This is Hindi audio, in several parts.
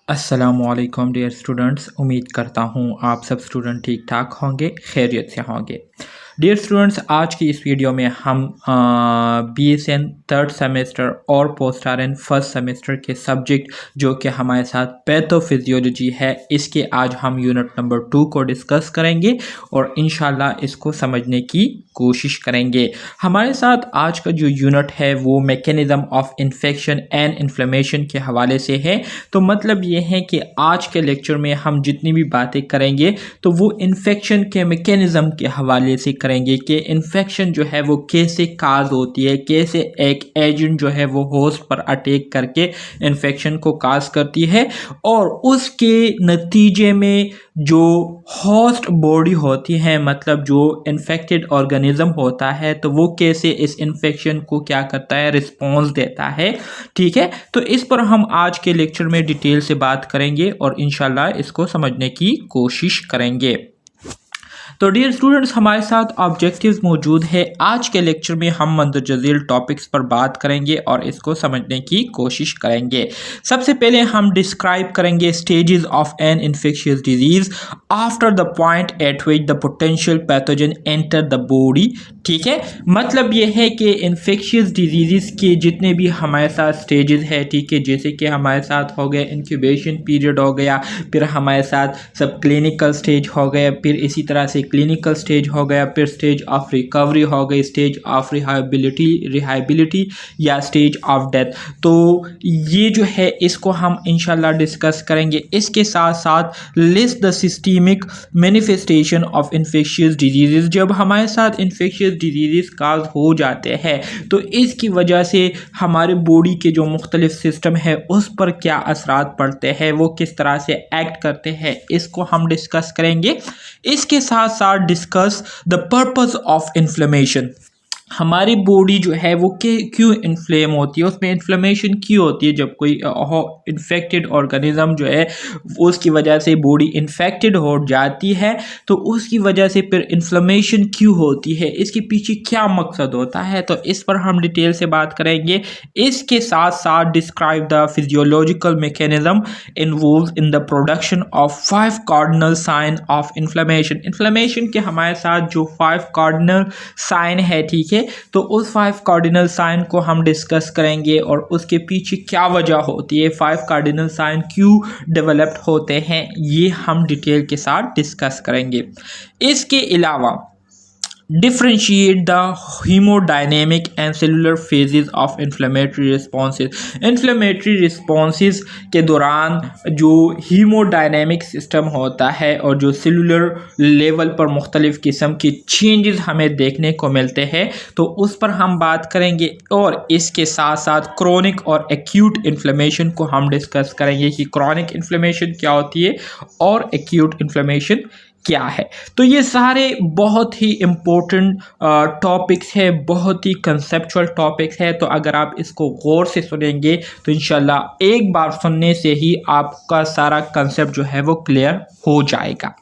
अस्सलामुअलैकुम डियर स्टूडेंट्स, उम्मीद करता हूँ आप सब स्टूडेंट ठीक ठाक होंगे, खैरियत से होंगे। डियर स्टूडेंट्स, आज की इस वीडियो में हम BSN थर्ड सेमेस्टर और पोस्ट RN फर्स्ट सेमेस्टर के सब्जेक्ट जो कि हमारे साथ पैथोफिजियोलॉजी है, इसके आज हम यूनिट नंबर 2 को डिस्कस करेंगे और इंशाल्लाह इसको समझने की कोशिश करेंगे। हमारे साथ आज का जो यूनिट है वो mechanism of infection and inflammation के हवाले से है। तो मतलब ये है कि आज के लेक्चर में हम जितनी भी बातें करेंगे तो वो इन्फेक्शन के मैकेनिज्म के हवाले से करेंगे कि इन्फेक्शन जो है वो कैसे काज होती है, कैसे एक एजेंट जो है वो होस्ट पर अटैक करके इन्फेक्शन को काज करती है और उसके नतीजे में जो होस्ट बॉडी होती है, मतलब जो इन्फेक्टेड ऑर्गेनिज्म होता है, तो वो कैसे इस इन्फेक्शन को क्या करता है, रिस्पॉन्स देता है। ठीक है, तो इस पर हम आज के लेक्चर में डिटेल से बात करेंगे और इंशाल्लाह इसको समझने की कोशिश करेंगे। तो डियर स्टूडेंट्स, हमारे साथ ऑब्जेक्टिव्स मौजूद है। आज के लेक्चर में हम मंदरजज़ील टॉपिक्स पर बात करेंगे और इसको समझने की कोशिश करेंगे। सबसे पहले हम डिस्क्राइब करेंगे stages of an infectious disease after the point at which the potential pathogen enter the body. ठीक है, मतलब ये है कि इन्फेक्शियस डिजीज़ के जितने भी हमारे साथ स्टेजेस है, ठीक है, जैसे कि हमारे साथ हो गया इंक्यूबेशन पीरियड हो गया, फिर हमारे साथ सब क्लिनिकल स्टेज हो गया, फिर इसी तरह से क्लिनिकल स्टेज हो गया, फिर स्टेज ऑफ रिकवरी हो गई, स्टेज ऑफ रिहाबिलिटी या स्टेज ऑफ डेथ। तो ये जो है इसको हम इंशाल्लाह डिस्कस करेंगे। इसके साथ साथ list the systemic manifestation of infectious disease. जब हमारे साथ इन्फेक्शियस डिजीज़ काज हो जाते हैं तो इसकी वजह से हमारे बॉडी के जो मुख्तलिफ सिस्टम है उस पर क्या असरात पड़ते हैं, वो किस तरह से एक्ट करते हैं, इसको हम डिस्कस करेंगे। इसके साथ साथ discuss the purpose of inflammation. हमारी बॉडी जो है वो क्यों इन्फ्लेम होती है, उसमें इन्फ्लेमेशन क्यों होती है। जब कोई इन्फेक्टेड ऑर्गेनिज्म जो है उसकी वजह से बॉडी इन्फेक्टेड हो जाती है तो उसकी वजह से फिर इन्फ्लेमेशन क्यों होती है, इसके पीछे क्या मकसद होता है, तो इस पर हम डिटेल से बात करेंगे। इसके साथ साथ describe the physiological mechanism involve in the production of 5 cardinal sign of inflammation. Inflammation के हमारे साथ जो 5 कार्डिनल साइन है, ठीक है, तो उस 5 कार्डिनल साइन को हम डिस्कस करेंगे और उसके पीछे क्या वजह होती है, 5 कार्डिनल साइन क्यों डेवलप्ड होते हैं, ये हम डिटेल के साथ डिस्कस करेंगे। इसके अलावा differentiate the haemodynamic and cellular phases of inflammatory responses. Inflammatory responses के दौरान जो हीमोडायनेमिक सिस्टम होता है और जो सेलुलर लेवल पर मुख्तलिफ़ किस्म के चेंजेस हमें देखने को मिलते हैं, तो उस पर हम बात करेंगे। और इसके साथ साथ क्रोनिक और एक्यूट इन्फ्लेमेशन को हम डिस्कस करेंगे कि क्रोनिक इन्फ्लेमेशन क्या होती है और एक्यूट इन्फ्लेमेशन क्या है। तो ये सारे बहुत ही इम्पोर्टेंट टॉपिक्स है, बहुत ही कंसेप्चुअल टॉपिक्स है। तो अगर आप इसको गौर से सुनेंगे तो इंशाल्लाह एक बार सुनने से ही आपका सारा कंसेप्ट जो है वो क्लियर हो जाएगा।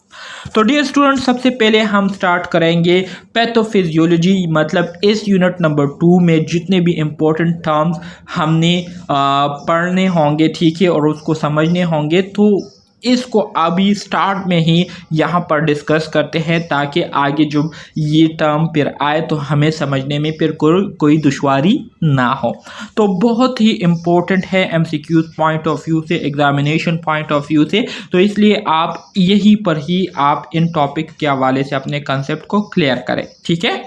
तो डियर स्टूडेंट, सबसे पहले हम स्टार्ट करेंगे पैथोफिजियोलॉजी, मतलब इस यूनिट नंबर 2 में जितने भी इम्पोर्टेंट टर्म्स हमने पढ़ने होंगे, ठीक है, और उसको समझने होंगे, तो इसको अभी स्टार्ट में ही यहाँ पर डिस्कस करते हैं ताकि आगे जब ये टर्म फिर आए तो हमें समझने में फिर कोई दुश्वारी ना हो। तो बहुत ही इम्पोर्टेंट है MCQ पॉइंट ऑफ व्यू से, एग्जामिनेशन पॉइंट ऑफ व्यू से, तो इसलिए आप यहीं पर ही आप इन टॉपिक के हवाले से अपने कंसेप्ट को क्लियर करें। ठीक है,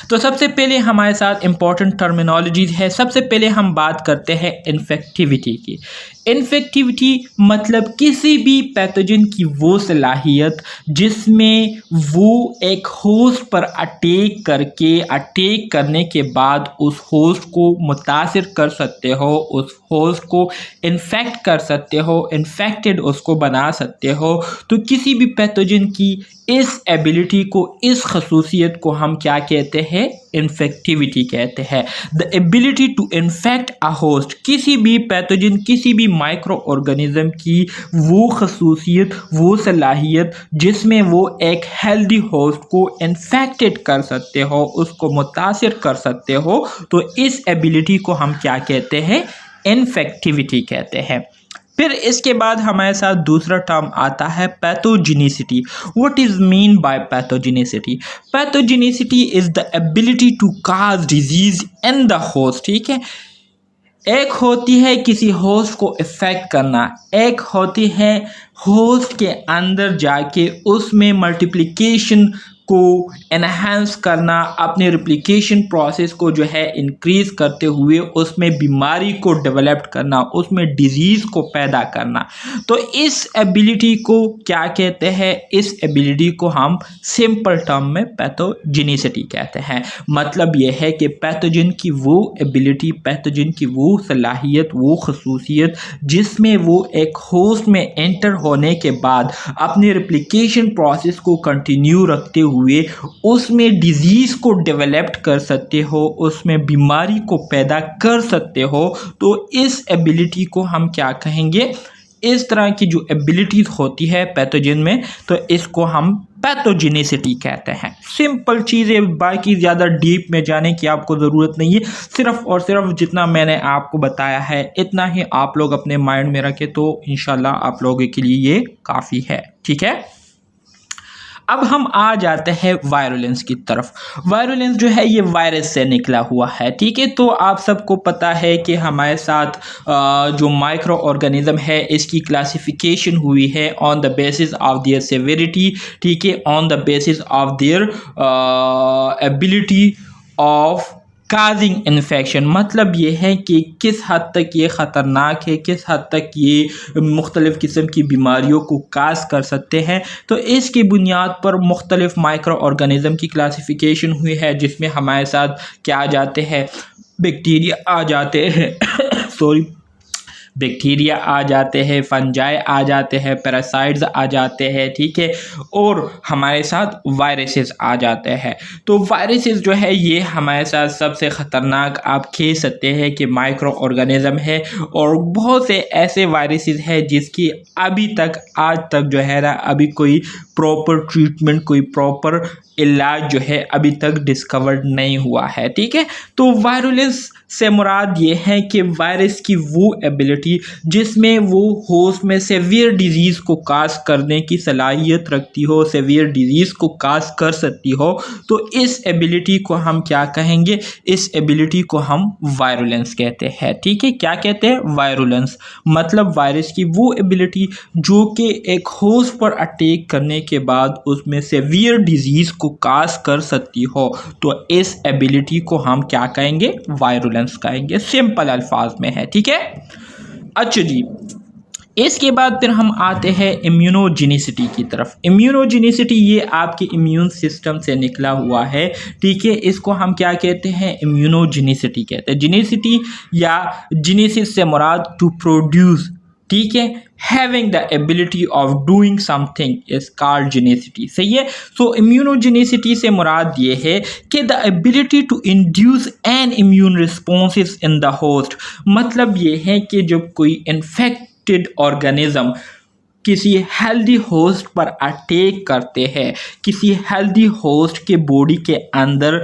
तो सबसे पहले हमारे साथ इम्पॉर्टेंट टर्मिनोलॉजीज है। सबसे पहले हम बात करते हैं इन्फेक्टिविटी की। इन्फेक्टिविटी मतलब किसी भी पैथोजन की वो सलाहियत जिसमें वो एक होस्ट पर अटैक करने के बाद उस होस्ट को मुतासिर कर सकते हो, उस होस्ट को इन्फेक्ट कर सकते हो, इन्फेक्टेड उसको बना सकते हो। तो किसी भी पैथोजन की इस एबिलिटी को, इस खसूसियत को हम क्या कहते हैं, इन्फेक्टिविटी कहते हैं। The ability to infect a host, किसी भी पैथोजन, किसी भी माइक्रो ऑर्गेनिज्म की वो खसूसियत, वो सलाहियत जिसमें वो एक हेल्दी होस्ट को इन्फेक्टेड कर सकते हो, उसको मुतासिर कर सकते हो, तो इस एबिलिटी को हम क्या कहते हैं, इन्फेक्टिविटी कहते हैं। फिर इसके बाद हमारे साथ दूसरा टर्म आता है pathogenicity. What is mean by pathogenicity? Pathogenicity is the ability to cause disease in the host. ठीक है, एक होती है किसी होस्ट को इफेक्ट करना, एक होती है होस्ट के अंदर जाके उसमें मल्टीप्लिकेशन को एनहांस करना, अपने रिप्लिकेशन प्रोसेस को जो है इंक्रीज करते हुए उसमें बीमारी को डेवलप करना, उसमें डिजीज़ को पैदा करना। तो इस एबिलिटी को क्या कहते हैं? इस एबिलिटी को हम सिंपल टर्म में पैथोजेनिसिटी कहते हैं। मतलब यह है कि पैथोजन की वो एबिलिटी, पैथोजन की वो सलाहियत, वो खसूसियत जिसमें वो एक होस्ट में एंटर होने के बाद अपने रिप्लिकेशन प्रोसेस को कंटिन्यू रखते हुए उसमें डिजीज को डेवलप कर सकते हो, उसमें बीमारी को पैदा कर सकते हो। तो इस एबिलिटी को हम क्या कहेंगे? इस तरह की जो एबिलिटीज होती है पैथोजन में, तो इसको हम पैथोजेनिसिटी कहते हैं। सिंपल चीज़ें, बाकी ज़्यादा डीप में जाने की आपको ज़रूरत नहीं है। सिर्फ और सिर्फ जितना मैंने आपको बताया है इतना ही आप लोग अपने माइंड में रखें तो इंशाल्लाह आप लोगों के लिए ये काफ़ी है। ठीक है, अब हम आ जाते हैं वायरुलेंस की तरफ। वायरुलेंस जो है ये वायरस से निकला हुआ है। ठीक है, तो आप सबको पता है कि हमारे साथ जो माइक्रो ऑर्गेनिज्म है इसकी क्लासिफिकेशन हुई है on the basis of their severity. ठीक है, on the basis of their ability of causing infection. मतलब ये है कि किस हद तक ये ख़तरनाक है, किस हद तक ये मुख्तलिफ़ किस्म की बीमारियों को काज कर सकते हैं। तो इसकी बुनियाद पर मुख्तलिफ़ माइक्रो ऑर्गेनिज्म की क्लासिफिकेशन हुई है, जिसमें हमारे साथ क्या आ जाते हैं? बैक्टीरिया आ जाते हैं सॉरी बैक्टीरिया आ जाते हैं, फंजाई आ जाते हैं, पैरासाइट्स आ जाते हैं। ठीक है, और हमारे साथ वायरसेस आ जाते हैं। तो वायरसेस जो है ये हमारे साथ सबसे ख़तरनाक आप कह सकते हैं कि माइक्रो ऑर्गेनिज्म है, और बहुत से ऐसे वायरसेस हैं जिसकी अभी तक आज तक जो है ना अभी कोई प्रॉपर ट्रीटमेंट, कोई प्रॉपर इलाज जो है अभी तक डिस्कवर्ड नहीं हुआ है। ठीक है, तो वायरुलेंस से मुराद ये है कि वायरस की वो एबिलिटी जिसमें वो होस्ट में सेवियर डिजीज़ को काज करने की सलाहियत रखती हो, सेवियर डिजीज़ को काज कर सकती हो। तो इस एबिलिटी को हम क्या कहेंगे? इस एबिलिटी को हम वायरुलेंस कहते हैं। ठीक है, क्या कहते हैं? वायरुलेंस। मतलब वायरस की वो एबिलिटी जो कि एक होस्ट पर अटैक करने के बाद उसमें सेवियर डिजीज़ को काज कर सकती हो। तो इस एबिलिटी को हम क्या कहेंगे? वायरुलेंस कहेंगे। सिंपल अल्फाज में है। ठीक है, अच्छा जी, इसके बाद फिर हम आते हैं इम्यूनोजेनिसिटी की तरफ। इम्यूनोजेनिसिटी ये आपके इम्यून सिस्टम से निकला हुआ है। ठीक है, इसको हम क्या कहते हैं? इम्यूनोजेनिसिटी कहते हैं। जेनिसिटी या जेनेसिस से मुराद टू प्रोड्यूस। ठीक है, having the ability of doing something is called genicity. सही है। सो इम्यूनोजेनिसिटी से मुराद ये है कि the ability to induce an immune responses in the host. मतलब ये है कि जब कोई इन्फेक्टेड ऑर्गेनिज्म किसी हेल्दी होस्ट पर अटैक करते हैं, किसी हेल्दी होस्ट के बॉडी के अंदर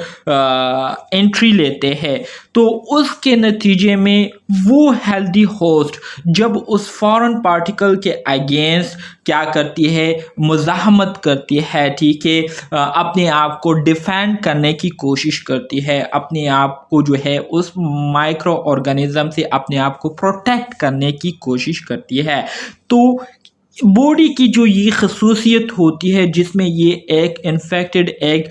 एंट्री लेते हैं, तो उसके नतीजे में वो हेल्दी होस्ट जब उस फॉरेन पार्टिकल के अगेंस्ट क्या करती है? मुज़ाहमत करती है। ठीक है, अपने आप को डिफेंड करने की कोशिश करती है, अपने आप को जो है उस माइक्रो ऑर्गेनिज्म से अपने आप को प्रोटेक्ट करने की कोशिश करती है। तो बॉडी की जो ये खसूसियत होती है जिसमें ये एक इन्फेक्टेड, एक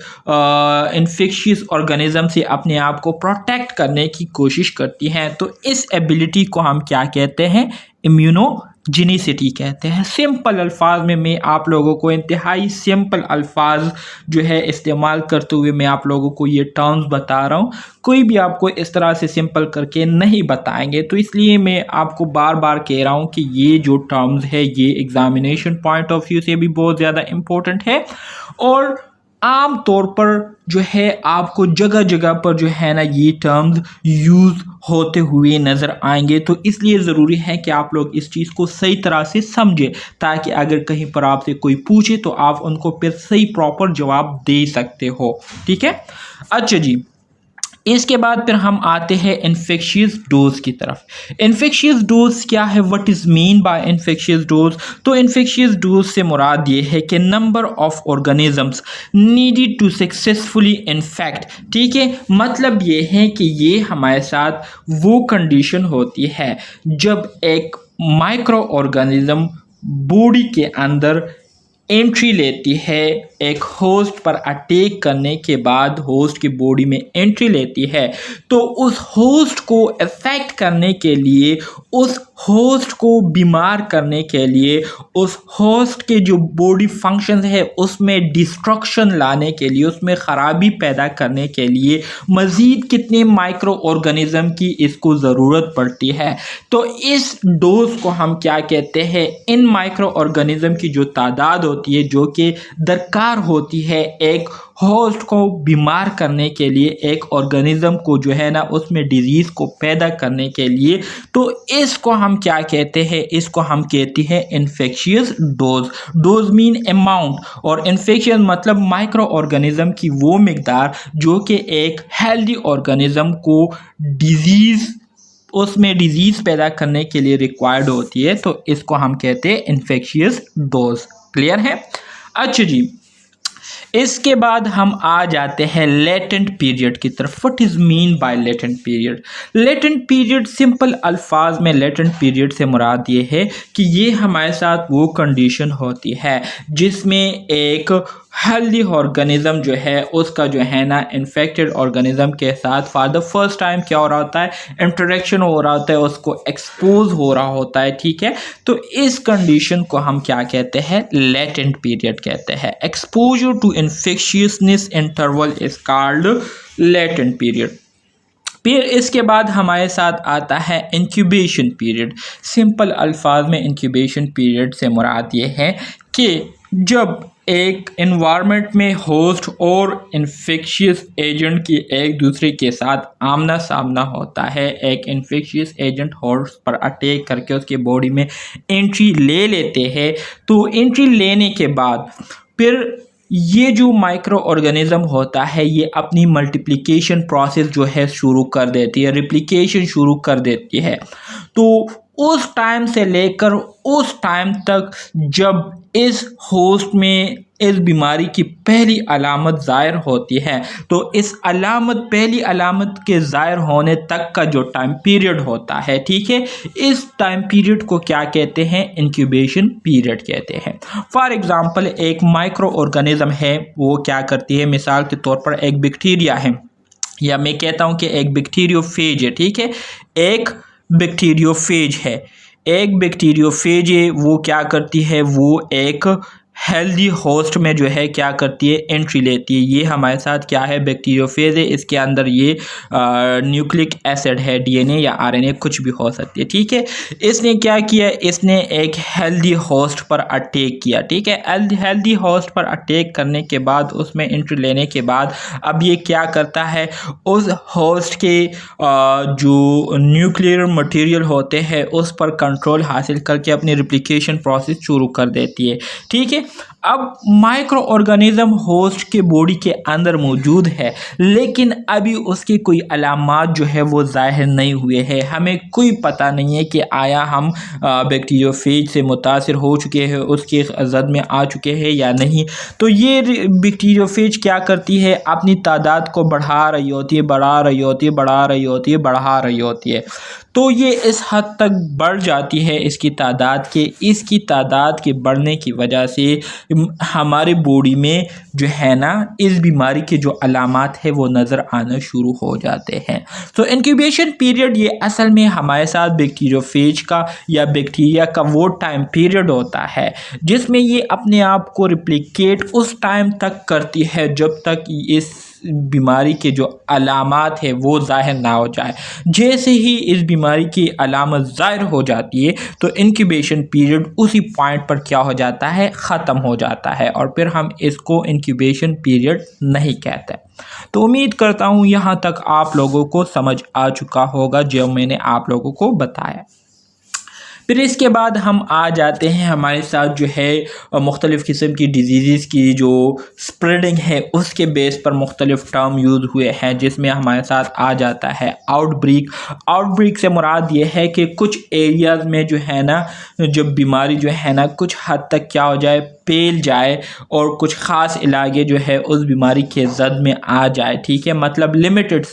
इन्फेक्शियस ऑर्गेनिज्म से अपने आप को प्रोटेक्ट करने की कोशिश करती हैं, तो इस एबिलिटी को हम क्या कहते हैं? इम्यूनोजेनिसिटी कहते हैं। सिंपल अल्फाज में मैं आप लोगों को इंतहाई सिंपल अल्फाज जो है इस्तेमाल करते हुए मैं आप लोगों को ये टर्म्स बता रहा हूँ। कोई भी आपको इस तरह से सिंपल करके नहीं बताएंगे, तो इसलिए मैं आपको बार बार कह रहा हूँ कि ये जो टर्म्स है ये एग्जामिनेशन पॉइंट ऑफ व्यू से भी बहुत ज़्यादा इम्पोर्टेंट है, और आम तौर पर जो है आपको जगह जगह पर जो है ना ये टर्म्स यूज़ होते हुए नज़र आएंगे। तो इसलिए ज़रूरी है कि आप लोग इस चीज़ को सही तरह से समझें, ताकि अगर कहीं पर आपसे कोई पूछे तो आप उनको फिर सही प्रॉपर जवाब दे सकते हो। ठीक है, अच्छा जी, इसके बाद फिर हम आते हैं इन्फेक्शियस डोज की तरफ। इन्फेक्शियस डोज क्या है, what is mean by infectious dose? तो इन्फेक्शियस डोज से मुराद ये है कि number of organisms needed to successfully infect. ठीक है, मतलब ये है कि ये हमारे साथ वो कंडीशन होती है जब एक माइक्रो ऑर्गेनिज्म बॉडी के अंदर एंट्री लेती है, एक होस्ट पर अटैक करने के बाद होस्ट की बॉडी में एंट्री लेती है, तो उस होस्ट को अफेक्ट करने के लिए, उस होस्ट को बीमार करने के लिए, उस होस्ट के जो बॉडी फंक्शंस है उसमें डिस्ट्रक्शन लाने के लिए, उसमें ख़राबी पैदा करने के लिए मज़ीद कितने माइक्रो ऑर्गेनिज्म की इसको ज़रूरत पड़ती है। तो इस डोज को हम क्या कहते हैं, इन माइक्रो ऑर्गेनिज्म की जो तादाद होती है जो कि दरकार होती है एक होस्ट को बीमार करने के लिए, एक ऑर्गेनिज्म को जो है ना उसमें डिजीज़ को पैदा करने के लिए, तो इसको हम क्या कहते हैं, इसको हम कहते हैं infectious dose. Dose mean amount और इन्फेक्शन मतलब माइक्रो ऑर्गेनिज्म की वो मिकदार जो कि एक हेल्दी ऑर्गेनिज्म को डिजीज़, उसमें डिजीज़ पैदा करने के लिए रिक्वायर्ड होती है, तो इसको हम कहते हैं इन्फेक्शियस डोज। क्लियर है? अच्छा जी, इसके बाद हम आ जाते हैं लेटेंट पीरियड की तरफ। What is mean bye latent period? Latent period simple अल्फाज में लेटेंट पीरियड से मुराद ये है कि ये हमारे साथ वो कंडीशन होती है जिसमें एक हेल्दी ऑर्गेनिज्म जो है उसका जो है ना इन्फेक्टेड ऑर्गेनिज्म के साथ फॉर द फर्स्ट टाइम क्या हो रहा होता है, इंटरेक्शन हो रहा होता है, उसको एक्सपोज हो रहा होता है। ठीक है, तो इस कंडीशन को हम क्या कहते हैं, लेटेंट पीरियड कहते हैं। Exposure to infectiousness interval is called latent period. फिर इसके बाद हमारे साथ आता है इंक्यूबेशन पीरियड। सिंपल अल्फाज में इंक्यूबेशन पीरियड से मुराद ये है कि जब एक एनवायरनमेंट में होस्ट और इन्फेक्शियस एजेंट की एक दूसरे के साथ आमना सामना होता है, एक इन्फेक्शियस एजेंट होस्ट पर अटैक करके उसके बॉडी में एंट्री ले लेते हैं, तो एंट्री लेने के बाद फिर ये जो माइक्रो ऑर्गेनिज्म होता है ये अपनी मल्टीप्लिकेशन प्रोसेस जो है शुरू कर देती है, रिप्लिकेशन शुरू कर देती है। तो उस टाइम से लेकर उस टाइम तक जब इस होस्ट में इस बीमारी की पहली अलामत ज़ाहिर होती है, तो इस पहली अलामत के ज़ाहिर होने तक का जो टाइम पीरियड होता है, ठीक है, इस टाइम पीरियड को क्या कहते हैं, इंक्यूबेशन पीरियड कहते हैं। फॉर एग्ज़ाम्पल एक माइक्रो ऑर्गेनिज्म है, वो क्या करती है, मिसाल के तौर पर एक बैक्टीरिया है, या मैं कहता हूँ कि एक बैक्टीरियोफेज है। ठीक है, एक बैक्टीरियोफेज है, एक बैक्टीरियोफेज है, वो क्या करती है, वो एक हेल्दी होस्ट में जो है क्या करती है, एंट्री लेती है। ये हमारे साथ क्या है, बैक्टीरियोफेज है, इसके अंदर ये न्यूक्लिक एसिड है, डीएनए या आरएनए कुछ भी हो सकती है। ठीक है, इसने क्या किया, इसने एक हेल्दी होस्ट पर अटैक किया। ठीक है, हेल्दी होस्ट पर अटैक करने के बाद उसमें एंट्री लेने के बाद अब ये क्या करता है, उस होस्ट के जो न्यूक्लियर मटेरियल होते हैं उस पर कंट्रोल हासिल करके अपनी रिप्लिकेशन प्रोसेस शुरू कर देती है। ठीक है, अब माइक्रो ऑर्गेनिज्म होस्ट के बॉडी के अंदर मौजूद है, लेकिन अभी उसके कोई अलामात जो है वो ज़ाहिर नहीं हुए हैं। हमें कोई पता नहीं है कि आया हम बैक्टीरियोफेज से मुतासिर हो चुके हैं, उसके जद में आ चुके हैं या नहीं। तो ये बैक्टीरियोफेज क्या करती है, अपनी तादाद को बढ़ा रही होती है, बढ़ा रही होती है, बढ़ा रही होती है, बढ़ा रही होती है। तो ये इस हद तक बढ़ जाती है इसकी तादाद के बढ़ने की वजह से हमारे बॉडी में जो है ना इस बीमारी के जो अलामात है वो नज़र आना शुरू हो जाते हैं। तो इंक्यूबेशन पीरियड ये असल में हमारे साथ बैक्टीरियोफेज का या बैक्टीरिया का वो टाइम पीरियड होता है जिसमें ये अपने आप को रिप्लिकेट उस टाइम तक करती है जब तक इस बीमारी के जो अलामात है वो ज़ाहिर ना हो जाए। जैसे ही इस बीमारी की अलामत ज़ाहिर हो जाती है तो इंक्यूबेशन पीरियड उसी पॉइंट पर क्या हो जाता है, ख़त्म हो जाता है, और फिर हम इसको इंक्यूबेशन पीरियड नहीं कहते। तो उम्मीद करता हूँ यहाँ तक आप लोगों को समझ आ चुका होगा जो मैंने आप लोगों को बताया। फिर इसके बाद हम आ जाते हैं हमारे साथ जो है मुख्तलिफ़ किस्म की डिजीज़ की जो स्प्रेडिंग है उसके बेस पर मुख्तलिफ़ टर्म यूज़ हुए हैं, जिसमें हमारे साथ आ जाता है आउटब्रेक। आउटब्रेक से मुराद ये है कि कुछ एरियाज़ में जो है ना, जो बीमारी जो है ना कुछ हद तक क्या हो जाए, फैल जाए और कुछ ख़ास इलाके जो है उस बीमारी के जद में आ जाए। ठीक है, मतलब लिमिटेड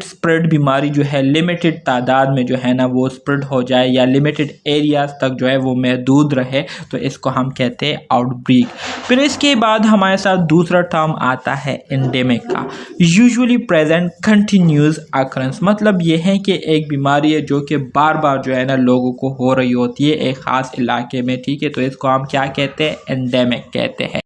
स्प्रेड बीमारी जो है लिमिटेड तादाद में जो है ना वो स्प्रेड हो जाए या लिमिटेड एरियाज तक जो है वो महदूद रहे, तो इसको हम कहते हैं आउटब्रेक। फिर इसके बाद हमारे साथ दूसरा टर्म आता है एंडेमिक का। यूजुअली प्रेजेंट कंटिन्यूस अकरेंस, मतलब ये है कि एक बीमारी है जो कि बार बार जो है ना लोगों को हो रही होती है एक ख़ास इलाके में। ठीक है, तो इसको हम क्या कहते हैं, एंडेमिक कहते हैं।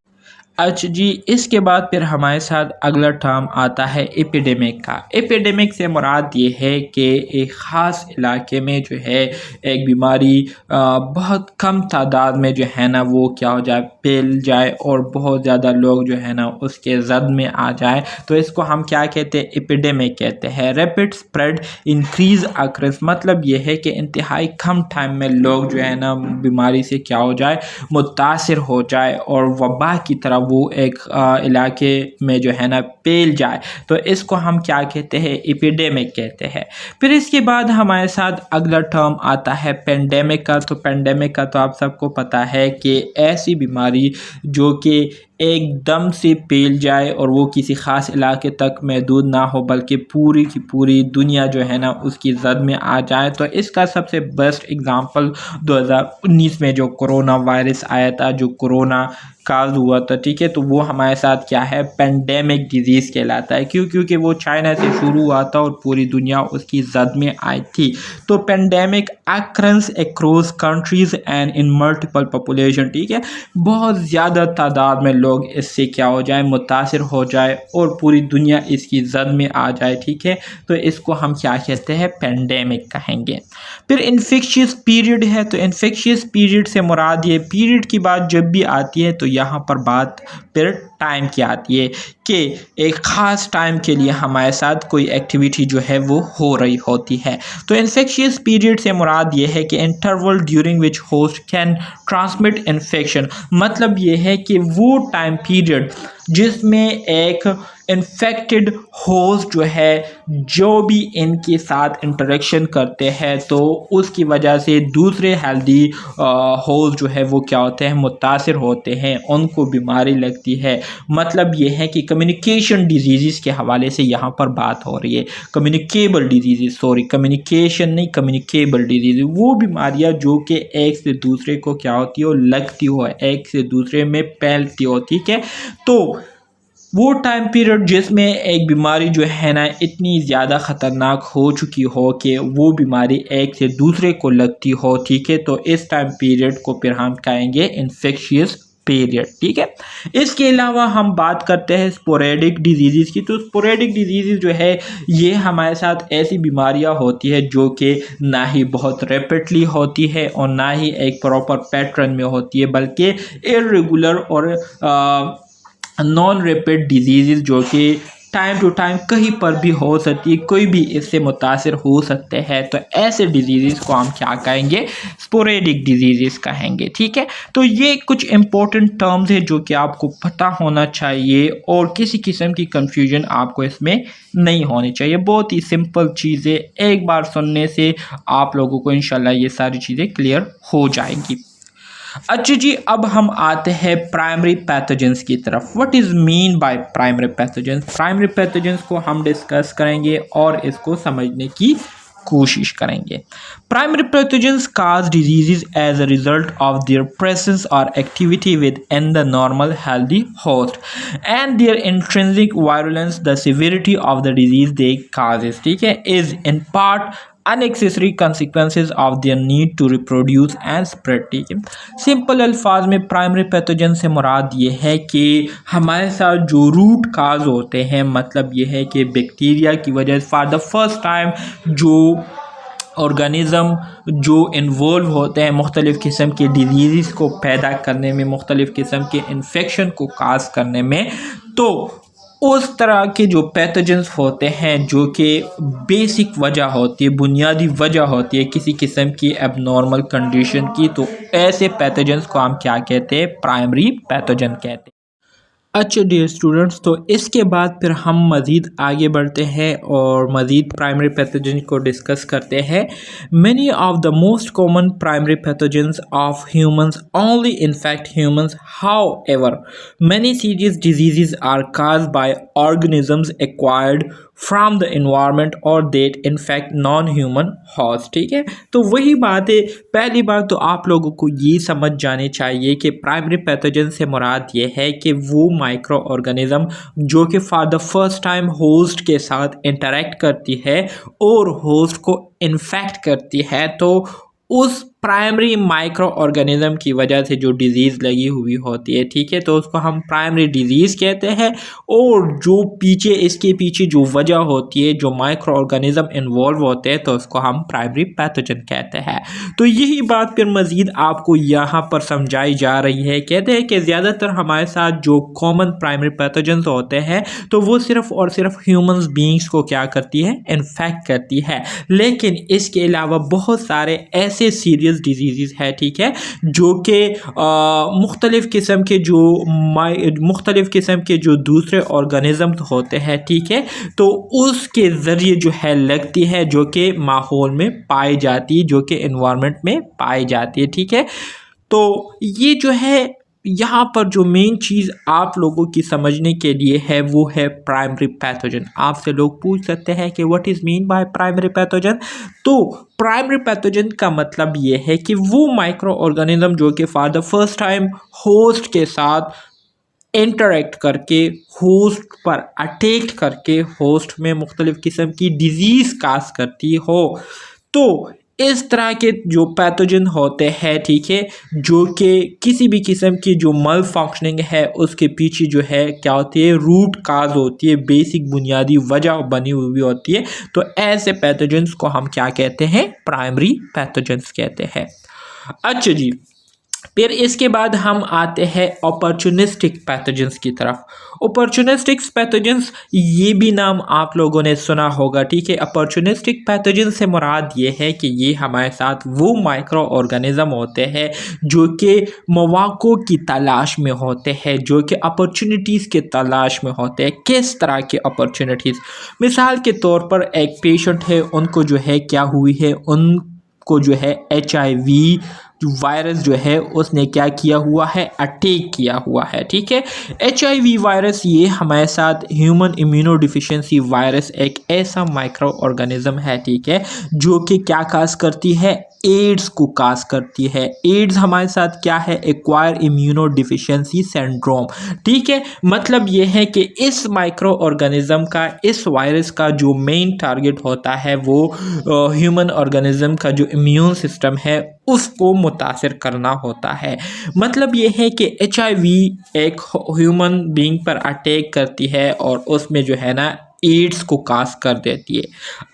अच्छा जी, इसके बाद फिर हमारे साथ अगला टर्म आता है एपिडेमिक का। एपिडेमिक से मुराद ये है कि एक ख़ास इलाके में जो है एक बीमारी बहुत कम तादाद में जो है ना वो क्या हो जाए, फैल जाए और बहुत ज़्यादा लोग जो है ना उसके जद में आ जाए, तो इसको हम क्या कहते हैं, एपिडेमिक कहते हैं। रैपिड स्प्रेड इंक्रीज अक्रेंस, मतलब ये है कि इंतहाई कम टाइम में लोग जो है ना बीमारी से क्या हो जाए, मुतासिर हो जाए और वबा की तरह वो एक इलाके में जो है ना फैल जाए, तो इसको हम क्या कहते हैं, एपिडेमिक कहते हैं। फिर इसके बाद हमारे साथ अगला टर्म आता है पेंडेमिक का। तो पेंडेमिक का तो आप सबको पता है कि ऐसी बीमारी जो कि एकदम से फैल जाए और वो किसी ख़ास इलाके तक महदूद ना हो बल्कि पूरी की पूरी दुनिया जो है ना उसकी जद में आ जाए। तो इसका सबसे बेस्ट एग्ज़ाम्पल 2019 में जो कोरोना वायरस आया था, जो कोरोना काज हुआ था, ठीक है, तो वो हमारे साथ क्या है, पेंडेमिक डिजीज़ कहलाता है। क्योंकि वो चाइना से शुरू हुआ था और पूरी दुनिया उसकी जद में आई थी। तो pandemic अक्रंस across countries and in multiple population, ठीक है, बहुत ज़्यादा तादाद में लोग इससे क्या हो जाए, मुतासिर हो जाए और पूरी दुनिया इसकी जद में आ जाए। ठीक है, तो इसको हम क्या कहते हैं, पेंडेमिक कहेंगे। फिर इन्फेक्शियस पीरियड है। तो इन्फेक्शियस पीरियड से मुराद ये पीरियड की बात जब भी आती है तो यहाँ पर बात फिर टाइम की आती है कि एक ख़ास टाइम के लिए हमारे साथ कोई एक्टिविटी जो है वो हो रही होती है। तो इन्फेक्शियस पीरियड से मुराद ये है कि interval during which host can transmit infection, मतलब ये है कि वो टाइम पीरियड जिसमें एक इन्फेक्टेड होस्ट जो है जो भी इनके साथ इंटरेक्शन करते हैं तो उसकी वजह से दूसरे हेल्दी होस्ट जो है वो क्या होते हैं, मुतासिर होते हैं, उनको बीमारी लगती है। मतलब ये है कि कम्युनिकेशन डिजीज़ के हवाले से यहाँ पर बात हो रही है। कम्युनिकेबल डिजीज़, सॉरी कम्युनिकेशन नहीं, कम्युनिकेबल डिजीज़, वो बीमारियाँ जो कि एक से दूसरे को क्या होती हो, लगती हो, एक से दूसरे में फैलती हो। ठीक है, तो वो टाइम पीरियड जिसमें एक बीमारी जो है ना इतनी ज़्यादा ख़तरनाक हो चुकी हो कि वो बीमारी एक से दूसरे को लगती हो। ठीक है, तो इस टाइम पीरियड को फिर हम कहेंगे इन्फेक्शियस पीरियड। ठीक है, इसके अलावा हम बात करते हैं स्पोरेडिक डिजीज़ की। तो स्पोरेडिक डिजीज़ जो है ये हमारे साथ ऐसी बीमारियां होती है जो कि ना ही बहुत रैपिडली होती है और ना ही एक प्रॉपर पैटर्न में होती है, बल्कि इरेगुलर और नॉन रैपिड डिजीज़ जो कि टाइम टू टाइम कहीं पर भी हो सकती है, कोई भी इससे मुतासिर हो सकते हैं। तो ऐसे डिजीज़ को हम क्या कहेंगे, स्पोरेडिक डिजीज़ कहेंगे। ठीक है, तो ये कुछ इंपॉर्टेंट टर्म्स हैं जो कि आपको पता होना चाहिए और किसी किस्म की कंफ्यूजन आपको इसमें नहीं होनी चाहिए। बहुत ही सिंपल चीज़ें, एक बार सुनने से आप लोगों को इंशाल्लाह ये सारी चीज़ें क्लियर हो जाएंगी। अच्छा जी, अब हम आते हैं प्राइमरी पैथोजेंस की तरफ। What is mean by primary pathogens? Primary pathogens को हम डिस्कस करेंगे और इसको समझने की कोशिश करेंगे। Primary pathogens cause diseases as a result of their presence or activity within the normal healthy host and their intrinsic virulence, the severity of the disease they causes, ठीक है, is in part unnecessary consequences of their need to reproduce and spread। ठीक है, सिंपल अल्फाज में प्राइमरी पैथोजन से मुराद ये है कि हमारे साथ जो रूट काज होते हैं, मतलब ये है कि बैक्टीरिया की वजह से फॉर द फर्स्ट टाइम जो ऑर्गेनिज़म जो इन्वॉल्व होते हैं मुख्तलिफ़ किस्म के डिजीज़ को पैदा करने में, मुख्तलिफ़ किस्म के इन्फेक्शन को काज करने में, तो उस तरह के जो पैथोजेंस होते हैं जो कि बेसिक वजह होती है, बुनियादी वजह होती है किसी किस्म की एबनॉर्मल कंडीशन की, तो ऐसे पैथोजेंस को हम क्या कहते हैं? प्राइमरी पैथोजन कहते हैं। अच्छा डियर स्टूडेंट्स, तो इसके बाद फिर हम मज़ीद आगे बढ़ते हैं और मज़ीद प्राइमरी पैथोजन को डिस्कस करते हैं। Many of the most common primary pathogens of humans only infect humans, however many serious disease are cause by organisms acquired from the environment और देट इन्फेक्ट नॉन ह्यूमन हॉर्स। ठीक है, तो वही बात है। पहली बात तो आप लोगों को ये समझ जानी चाहिए कि प्राइमरी पैथोजन से मुराद ये है कि वो माइक्रो ऑर्गेनिज्म जो कि for the first time host के साथ इंटरेक्ट करती है और होस्ट को इन्फेक्ट करती है, तो उस प्राइमरी माइक्रो ऑर्गेनिज्म की वजह से जो डिजीज़ लगी हुई होती है, ठीक है, तो उसको हम प्राइमरी डिजीज़ कहते हैं। और जो पीछे इसके पीछे जो वजह होती है, जो माइक्रो ऑर्गेनिज्म इन्वॉल्व होते हैं, तो उसको हम प्राइमरी पैथोजन कहते हैं। तो यही बात फिर मज़ीद आपको यहाँ पर समझाई जा रही है। कहते हैं कि ज़्यादातर हमारे साथ जो कॉमन प्राइमरी पैथोजन होते हैं, तो वो सिर्फ और सिर्फ ह्यूमन बींग्स को क्या करती है? इन्फेक्ट करती है। लेकिन इसके अलावा बहुत सारे ऐसे सीरियस डिजीज़ है, ठीक है, जो कि मुख्तलिफ़ किस्म के जो दूसरे ऑर्गेनिज्म होते हैं, ठीक है, तो उसके ज़रिए जो है लगती है, जो कि माहौल में पाई जाती है, जो कि एनवायरनमेंट में पाई जाती है। ठीक है, तो ये जो है यहाँ पर जो मेन चीज़ आप लोगों की समझने के लिए है वो है प्राइमरी पैथोजन। आपसे लोग पूछ सकते हैं कि what is mean by primary pathogen. तो प्राइमरी पैथोजन का मतलब ये है कि वो माइक्रो ऑर्गेनिज्म जो कि for the first time host के साथ इंटरेक्ट करके, होस्ट पर अटैक करके, होस्ट में मुख्तलिफ़ किस्म की डिजीज़ काज करती हो, तो इस तरह के जो पैथोजन होते हैं, ठीक है, जो कि किसी भी किस्म की जो मल फंक्शनिंग है उसके पीछे जो है क्या होती है? रूट काज होती है, बेसिक बुनियादी वजह बनी हुई होती है। तो ऐसे पैथोजन्स को हम क्या कहते हैं? प्राइमरी पैथोजन्स कहते हैं। अच्छा जी, फिर इसके बाद हम आते हैं अपॉर्चुनिस्टिक पैथोजेंस की तरफ। अपॉर्चुनिस्टिक पैथोजेंस, ये भी नाम आप लोगों ने सुना होगा, ठीक है। अपॉर्चुनिस्टिक पैथोजेंस से मुराद ये है कि ये हमारे साथ वो माइक्रो ऑर्गेनिज्म होते हैं जो कि मौक़ों की तलाश में होते हैं, जो कि अपॉर्चुनिटीज़ के तलाश में होते हैं। किस तरह के अपॉर्चुनिटीज़? मिसाल के तौर पर एक पेशेंट है, उनको जो है क्या हुई है, उनको जो है HIV वायरस जो है उसने क्या किया हुआ है? अटैक किया हुआ है, ठीक है। HIV वायरस ये हमारे साथ ह्यूमन इम्यूनो डिफिशियंसी वायरस एक ऐसा माइक्रो ऑर्गेनिज्म है, ठीक है, जो कि क्या काज करती है? एड्स को काज करती है। एड्स हमारे साथ क्या है? एक्वायर इम्यूनो डिफिशियंसी सिंड्रोम, ठीक है। मतलब ये है कि इस माइक्रो ऑर्गेनिज्म का, इस वायरस का जो मेन टारगेट होता है वो ह्यूमन ऑर्गेनिज्म का जो इम्यून सिस्टम है उसको मुतासिर करना होता है। मतलब ये है कि HIV एक ह्यूमन बीइंग पर अटैक करती है और उसमें जो है ना एड्स को काज कर देती है।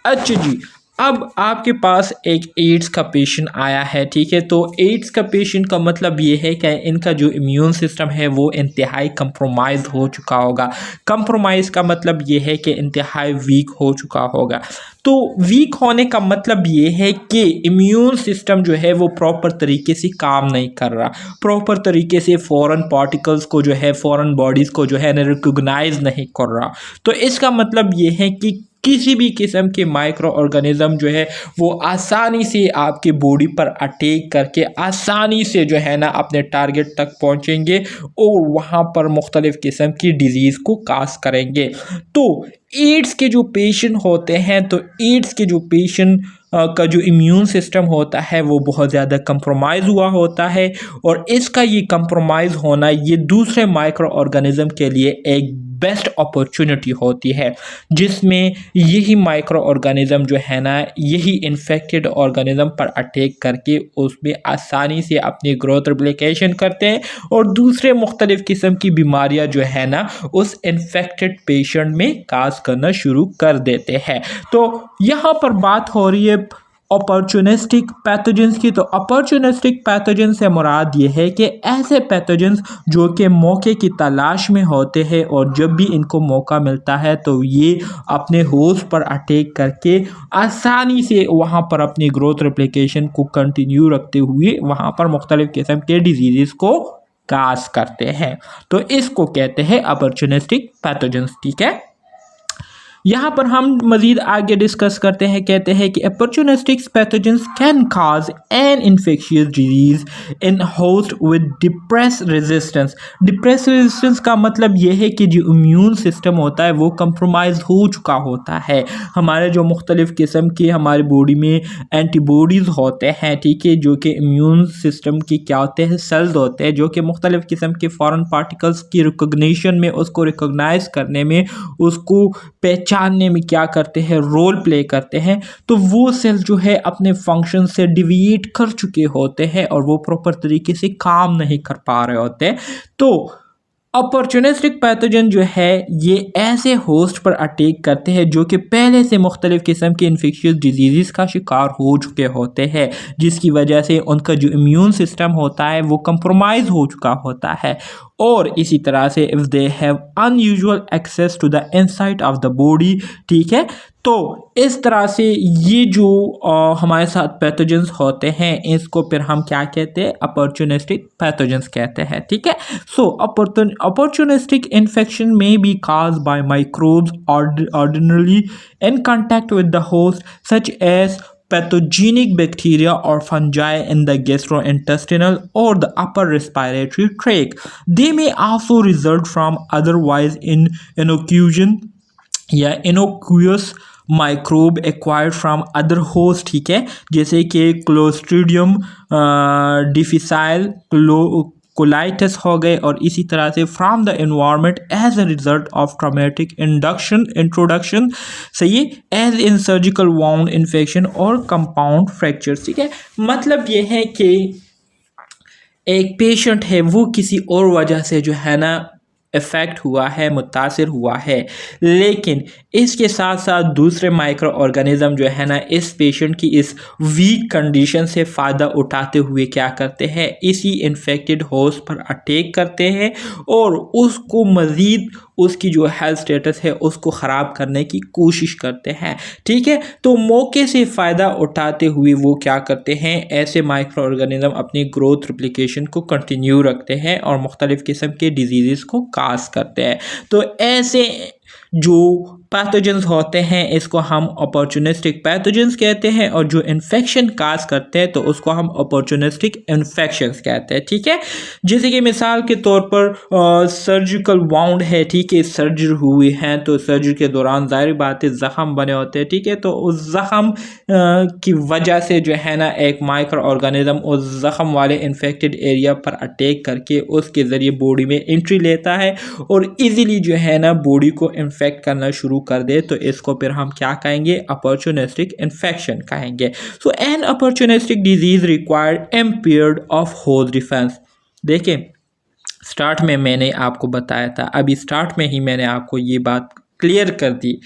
अच्छा जी, अब आपके पास एक एड्स का पेशेंट आया है, ठीक है, तो एड्स का पेशेंट का मतलब ये है कि इनका जो इम्यून सिस्टम है वो इंतहाई कंप्रोमाइज़ हो चुका होगा। कंप्रोमाइज़ का मतलब ये है कि इंतहाई वीक हो चुका होगा। तो वीक होने का मतलब ये है कि इम्यून सिस्टम जो है वो प्रॉपर तरीके से काम नहीं कर रहा, प्रॉपर तरीके से फॉरेन पार्टिकल्स को जो है, फॉरेन बॉडीज़ को जो है रिकॉग्नाइज नहीं कर रहा। तो इसका मतलब ये है कि किसी भी किस्म के माइक्रो ऑर्गेनिज्म जो है वो आसानी से आपके बॉडी पर अटैक करके आसानी से जो है ना अपने टारगेट तक पहुंचेंगे और वहाँ पर मुख्तलिफ़ किस्म की डिजीज़ को काज करेंगे। तो एड्स के जो पेशेंट होते हैं, तो एड्स के जो पेशेंट का जो इम्यून सिस्टम होता है वो बहुत ज़्यादा कंप्रोमाइज़ हुआ होता है और इसका ये कंप्रोमाइज़ होना ये दूसरे माइक्रो ऑर्गेनिज्म के लिए एक बेस्ट अपॉर्चुनिटी होती है, जिसमें यही माइक्रो ऑर्गेनिज्म जो है ना यही इन्फेक्टेड ऑर्गेनिज्म पर अटैक करके उसमें आसानी से अपनी ग्रोथ रिप्लिकेशन करते हैं और दूसरे मुख्तलिफ़ किस्म की बीमारियां जो है ना उस इन्फेक्टेड पेशेंट में काज करना शुरू कर देते हैं। तो यहाँ पर बात हो रही है अपॉर्चुनिस्टिक पैथोजेंस की। तो अपॉर्चुनिस्टिक पैथोजेंस से मुराद ये है कि ऐसे पैथोजेंस जो कि मौके की तलाश में होते हैं और जब भी इनको मौका मिलता है तो ये अपने होस्ट पर अटैक करके आसानी से वहाँ पर अपनी ग्रोथ रेप्लिकेशन को कंटिन्यू रखते हुए वहाँ पर मुख्तलिफ किस्म के डिजीज़ को काज करते हैं। तो इसको कहते हैं अपॉर्चुनिस्टिक पैथोजेंस। ठीक है, यहाँ पर हम मजीद आगे डिस्कस करते हैं। कहते हैं कि opportunistic pathogens can cause an infectious disease in host with depress resistance. Depress resistance का मतलब यह है कि जो इम्यून सिस्टम होता है वो कंप्रोमाइज हो चुका होता है। हमारे जो मुख्तलिफ किस्म के हमारी बॉडी में एंटीबॉडीज़ होते हैं, ठीक है, जो कि इम्यून सिस्टम की क्या होते हैं, सेल्स होते हैं, जो कि मुख्तलिफ किस्म के फॉरेन पार्टिकल्स की रिकॉग्निशन में, उसको रिकॉग्नाइज करने में, उसको पहचानने में क्या करते हैं, रोल प्ले करते हैं। तो वो सेल जो है अपने फंक्शन से डिविएट कर चुके होते हैं और वो प्रॉपर तरीके से काम नहीं कर पा रहे होते। तो अपॉर्चुनिस्टिक पैथोजन जो है ये ऐसे होस्ट पर अटैक करते हैं जो कि पहले से मुख्तलिफ किस्म के इन्फेक्शियस डिजीज़ का शिकार हो चुके होते हैं, जिसकी वजह से उनका जो इम्यून सिस्टम होता है वो कंप्रोमाइज़ हो चुका होता है। और इसी तरह से if they have unusual access to the inside of the body, ठीक है, तो इस तरह से ये जो हमारे साथ पैथोजेंस होते हैं इसको फिर हम क्या कहते हैं, अपॉर्चुनिस्टिक पैथोजेंस कहते हैं। ठीक है, सो opportunistic infection may be caused by microbes ordinarily in contact with the host, such as pathogenic bacteria or fungi in the gastrointestinal or the upper respiratory tract. They may also result from otherwise innocuous microbe acquired from other host, ठीक है, जैसे कि क्लोस्ट्रीडियम डिफिसाइल कोलाइटिस हो गए, और इसी तरह से from the environment as a result of traumatic introduction, सही, as in surgical wound infection और कंपाउंड फ्रैक्चर्स। ठीक है, मतलब ये है कि एक पेशेंट है वो किसी और वजह से जो है ना इफ़ेक्ट हुआ है, मुतासिर हुआ है, लेकिन इसके साथ साथ दूसरे माइक्रो ऑर्गेनिज़म जो है ना इस पेशेंट की इस वीक कंडीशन से फ़ायदा उठाते हुए क्या करते हैं, इसी इन्फेक्टेड होस्ट पर अटैक करते हैं और उसको मज़ीद उसकी जो हेल्थ स्टेटस है उसको ख़राब करने की कोशिश करते हैं। ठीक है, तो मौके से फ़ायदा उठाते हुए वो क्या करते हैं, ऐसे माइक्रो ऑर्गेनिज़म अपनी ग्रोथ रिप्लिकेशन को कंटिन्यू रखते हैं और मुख्तलिफ़ किस्म के डिजीज़ को काज करते हैं। तो ऐसे जो पैथोजेंस होते हैं इसको हम अपॉर्चुनिस्टिक पैथोजेंस कहते हैं, और जो इन्फेक्शन काज करते हैं तो उसको हम अपॉर्चुनिस्टिक इन्फेक्शंस कहते हैं। ठीक है, जैसे कि मिसाल के तौर पर सर्जिकल वाउंड है, ठीक है, सर्जरी हुई है तो सर्जरी के दौरान जाहिर बात है ज़ख़म बने होते हैं। ठीक है, तो उस ज़ख़म की वजह से जो है ना एक माइक्रो ऑर्गेनिज़म उस ज़ख़म वाले इन्फेक्टेड एरिया पर अटैक करके उसके ज़रिए बॉडी में एंट्री लेता है और ईज़िली जो है ना बॉडी को इन्फेक्ट करना शुरू कर दे, तो इसको फिर हम क्या कहेंगे, अपॉर्चुनिस्टिक इन्फेक्शन कहेंगे। So an opportunistic disease required impaired of host defence. देखिए, स्टार्ट में मैंने आपको बताया था, अभी स्टार्ट में ही मैंने आपको ये बात क्लियर कर दी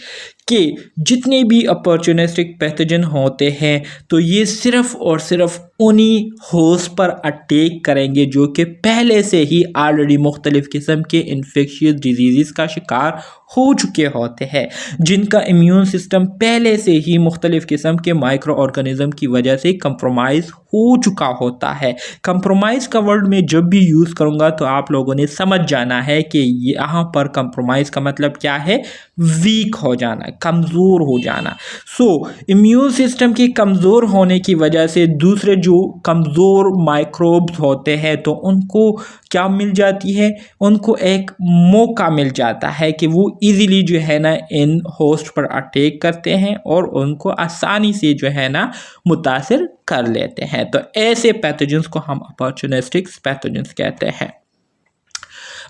कि जितने भी अपॉर्चुनिस्टिक पैथोजन होते हैं तो ये सिर्फ़ और सिर्फ उन्हीं होस्ट पर अटैक करेंगे जो कि पहले से ही ऑलरेडी मुख्तलिफ़ किस्म के इन्फेक्शियस डिजीज़ का शिकार हो चुके होते हैं, जिनका इम्यून सिस्टम पहले से ही मुख्तलिफ़ किस्म के माइक्रो ऑर्गेनिज़म की वजह से कंप्रोमाइज़ हो चुका होता है। कंप्रोमाइज़ का वर्ड मैं जब भी यूज़ करूँगा तो आप लोगों ने समझ जाना है कि यहाँ पर कंप्रोमाइज़ का मतलब क्या है, वीक हो जाना, कमज़ोर हो जाना। सो इम्यून सिस्टम के कमज़ोर होने की वजह से दूसरे जो कमज़ोर माइक्रोब्स होते हैं तो उनको क्या मिल जाती है, उनको एक मौका मिल जाता है कि वो इजीली जो है ना इन होस्ट पर अटैक करते हैं और उनको आसानी से जो है ना मुतासिर कर लेते हैं। तो ऐसे पैथोजेंस को हम अपॉर्चुनिस्टिक पैथोजेंस कहते हैं।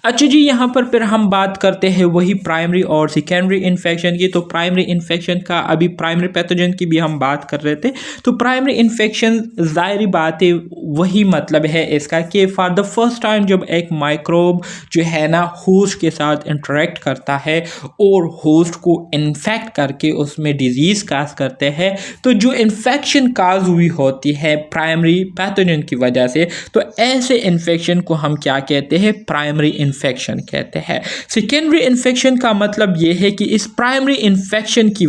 अच्छा जी, यहाँ पर फिर हम बात करते हैं वही प्राइमरी और सेकेंडरी इन्फेक्शन की। तो प्राइमरी इन्फेक्शन का अभी प्राइमरी पैथोजन की भी हम बात कर रहे थे। तो प्राइमरी इन्फेक्शन ज़ाहिरी बात है वही मतलब है इसका कि फॉर द फर्स्ट टाइम जब एक माइक्रोब जो है ना होस्ट के साथ इंटरेक्ट करता है और होस्ट को इन्फेक्ट करके उसमें डिजीज़ काज करते हैं, तो जो इन्फेक्शन काज हुई होती है प्राइमरी पैथोजन की वजह से, तो ऐसे इन्फेक्शन को हम क्या कहते हैं, प्राइमरी इन्फेक्शन कहते हैं। सेकेंडरी इन्फेक्शन का मतलब ये है कि इस प्राइमरी इन्फेक्शन की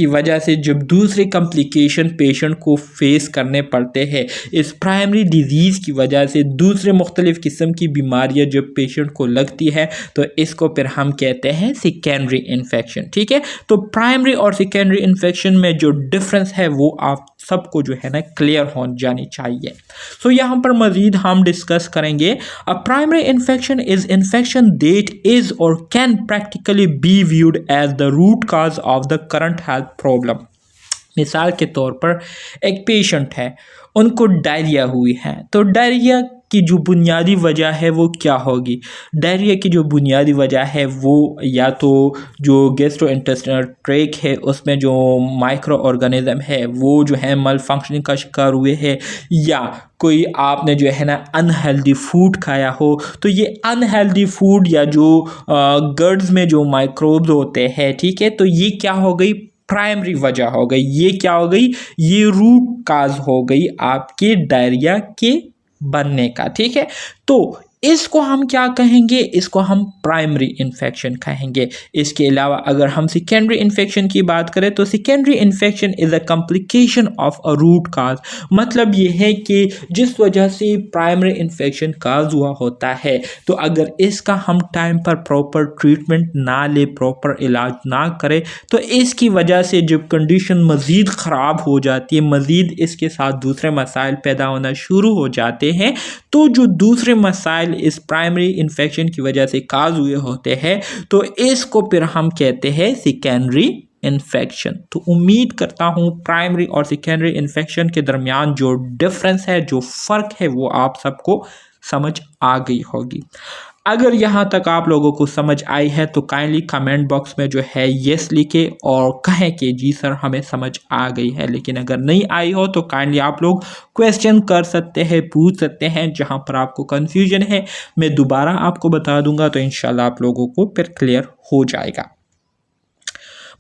वजह से जब दूसरे कॉम्प्लिकेशन पेशेंट को फेस करने पड़ते हैं, इस प्राइमरी डिजीज़ की वजह से दूसरे मुख्तलिफ किस्म की बीमारियां जब पेशेंट को लगती है, तो इसको फिर हम कहते हैं सेकेंडरी इन्फेक्शन। ठीक है, तो प्राइमरी और सेकेंडरी इन्फेक्शन में जो डिफरेंस है वो आप सबको जो है ना क्लियर हो जानी चाहिए। सो यहाँ पर मजीद हम डिस्कस करेंगे। A primary infection is infection that is और can practically be viewed as the root cause of the current health problem. मिसाल के तौर पर एक पेशेंट है, उनको डायरिया हुई है, तो डायरिया की जो बुनियादी वजह है वो क्या होगी? डायरिया की जो बुनियादी वजह है वो या तो जो गैस्ट्रोइंटेस्टिनल ट्रैक्ट है उसमें जो माइक्रो ऑर्गेनिज्म है वो जो है मल फंक्शनिंग का शिकार हुए हैं, या कोई आपने जो है ना अनहेल्दी फूड खाया हो, तो ये अनहेल्दी फूड या जो गट्स में जो माइक्रोब्स होते हैं, ठीक है, तो ये क्या हो गई, प्राइमरी वजह हो गई। ये क्या हो गई, ये रूट काज हो गई आपके डायरिया के बनने का। ठीक है, तो इसको हम क्या कहेंगे, इसको हम प्राइमरी इन्फेक्शन कहेंगे। इसके अलावा अगर हम सेकेंडरी इन्फेक्शन की बात करें तो secondary infection is a complication of a root cause. मतलब ये है कि जिस वजह से प्राइमरी इन्फेक्शन काज हुआ होता है, तो अगर इसका हम टाइम पर प्रॉपर ट्रीटमेंट ना ले, प्रॉपर इलाज ना करें, तो इसकी वजह से जब कंडीशन मज़ीद ख़राब हो जाती है, मज़ीद इसके साथ दूसरे मसाइल पैदा होना शुरू हो जाते हैं, तो जो दूसरे मसाइल इस प्राइमरी इन्फेक्शन की वजह से काज हुए होते हैं, तो इसको फिर हम कहते हैं सेकेंडरी इन्फेक्शन। तो उम्मीद करता हूँ प्राइमरी और सेकेंडरी इन्फेक्शन के दरमियान जो डिफरेंस है, जो फ़र्क है, वो आप सबको समझ आ गई होगी। अगर यहाँ तक आप लोगों को समझ आई है तो काइंडली कमेंट बॉक्स में जो है यस लिखे और कहें कि जी सर हमें समझ आ गई है। लेकिन अगर नहीं आई हो तो काइंडली आप लोग क्वेश्चन कर सकते हैं, पूछ सकते हैं। जहाँ पर आपको कन्फ्यूजन है मैं दोबारा आपको बता दूंगा, तो इंशाल्लाह आप लोगों को फिर क्लियर हो जाएगा।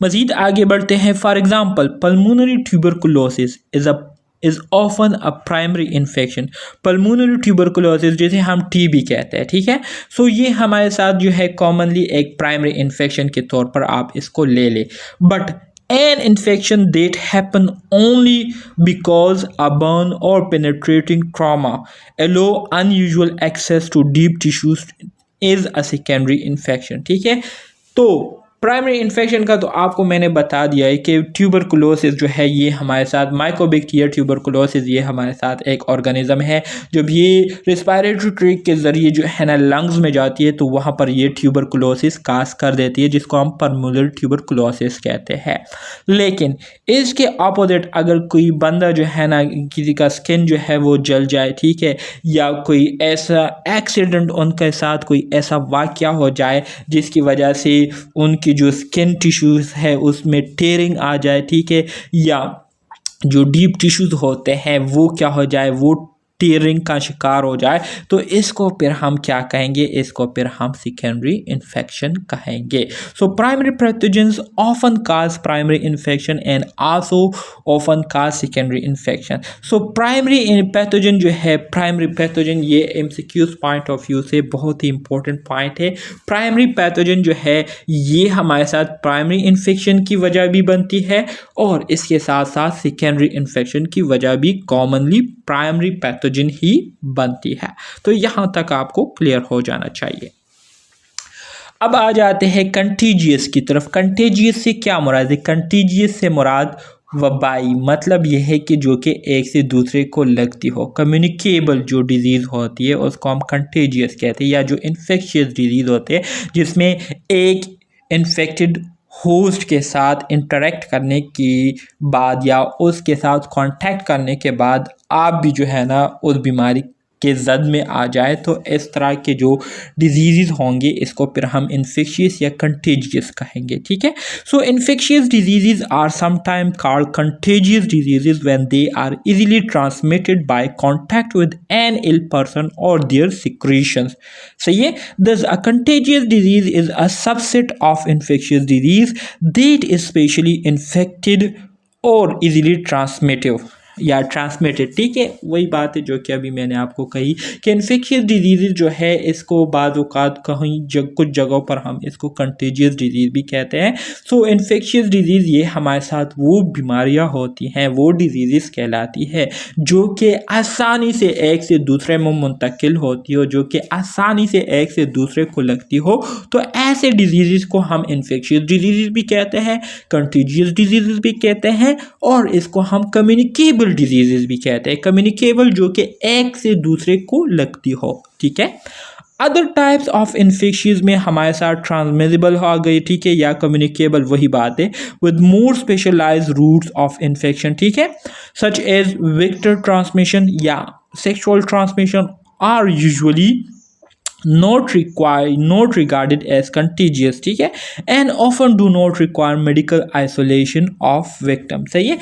मजीद आगे बढ़ते हैं। For example pulmonary tuberculosis is often a primary infection. Pulmonary tuberculosis जिसे हम टीबी कहते हैं, ठीक है, सो ये हमारे साथ जो है कॉमनली एक प्राइमरी इन्फेक्शन के तौर पर आप इसको ले ले। But an infection that happen only because a burn or penetrating trauma allow unusual access to deep tissues is a secondary infection। ठीक है, तो प्राइमरी इन्फेक्शन का तो आपको मैंने बता दिया है कि ट्यूबरकुलोसिस जो है ये हमारे साथ माइकोबैक्टीरिया ट्यूबरकुलोसिस, ये हमारे साथ एक ऑर्गेनिज्म है। जब ये रिस्पायरेटरी ट्रैक्ट के ज़रिए जो है ना लंग्स में जाती है, तो वहाँ पर ये ट्यूबरकुलोसिस काज कर देती है, जिसको हम पल्मोनरी ट्यूबरकुलोसिस कहते हैं। लेकिन इसके अपोजिट अगर कोई बंदा जो है ना, किसी का स्किन जो है वो जल जाए, ठीक है, या कोई ऐसा एक्सीडेंट उनके साथ कोई ऐसा वाक़या हो जाए जिसकी वजह से उनकी जो स्किन टिश्यूज़ है उसमें टेयरिंग आ जाए, ठीक है, या जो डीप टिश्यूज़ होते हैं वो क्या हो जाए, वो टीयरिंग का शिकार हो जाए, तो इसको फिर हम क्या कहेंगे, इसको फिर हम सेकेंडरी इन्फेक्शन कहेंगे। So primary pathogens often cause primary infection and also often cause secondary infection. So primary pathogen जो है, प्राइमरी पैथोजन ये एमसीक्यूज पॉइंट ऑफ व्यू से बहुत ही इंपॉर्टेंट पॉइंट है। प्राइमरी पैथोजन जो है ये हमारे साथ प्राइमरी इन्फेक्शन की वजह भी बनती है और इसके साथ साथ सेकेंडरी इन्फेक्शन की वजह भी कॉमनली प्राइमरी पैथोजन ही बनती है। तो यहाँ तक आपको क्लियर हो जाना चाहिए। अब आ जाते हैं कंटीजियस की तरफ। कंटीजियस से क्या मुराद है? कंटीजियस से मुराद वबाई, मतलब यह है कि जो कि एक से दूसरे को लगती हो। कम्युनिकेबल जो डिजीज़ होती है उसको हम कंटीजियस कहते हैं, या जो इन्फेक्शियस डिजीज़ होते हैं जिसमें एक इन्फेक्टेड होस्ट के साथ इंटरेक्ट करने के बाद या उसके साथ कांटेक्ट करने के बाद आप भी जो है ना उस बीमारी के जद में आ जाए तो इस तरह के जो डिजीज़ होंगे इसको फिर हम इन्फेक्शियस या कंटेजियस कहेंगे, ठीक है। So infectious disease are sometime called contagious disease when they are easily transmitted by contact with an ill person और देयर सिक्रीशंस। सही है। Thus a contagious disease is a subset of infectious disease that is specially infected or easily transmitted या ट्रांसमिटेड, ठीक है। वही बात है जो कि अभी मैंने आपको कही कि इन्फेक्शियस डिजीज़ जो है इसको बाद औक़ात कहीं कुछ जगहों पर हम इसको कंटेजियस डिजीज़ भी कहते हैं। सो इन्फेक्शियस डिजीज़ ये हमारे साथ वो बीमारियां होती हैं, वो डिजीज़ कहलाती है जो कि आसानी से एक से दूसरे में मुंतकिल होती हो, जो कि आसानी से एक से दूसरे को लगती हो। तो ऐसे डिजीज़ को हम इन्फेक्शियस डिजीज़ भी कहते हैं, कंटेजियस डिजीज़ भी कहते हैं और इसको हम कम्युनिकेबल डिजीजेस भी कहते हैं। कम्युनिकेबल जो कि एक से दूसरे को लगती हो, ठीक है। अदर टाइप्स ऑफ इन्फेक्शियस में हमारे साथ ट्रांसमिसिबल हो गई, ठीक है, या कम्युनिकेबल वही बात है with more specialized routes of infection, ठीक है, सच एज वेक्टर ट्रांसमिशन या sexual transmission are usually not regarded as contagious, ठीक है, and often do not require medical isolation of victim। सही है।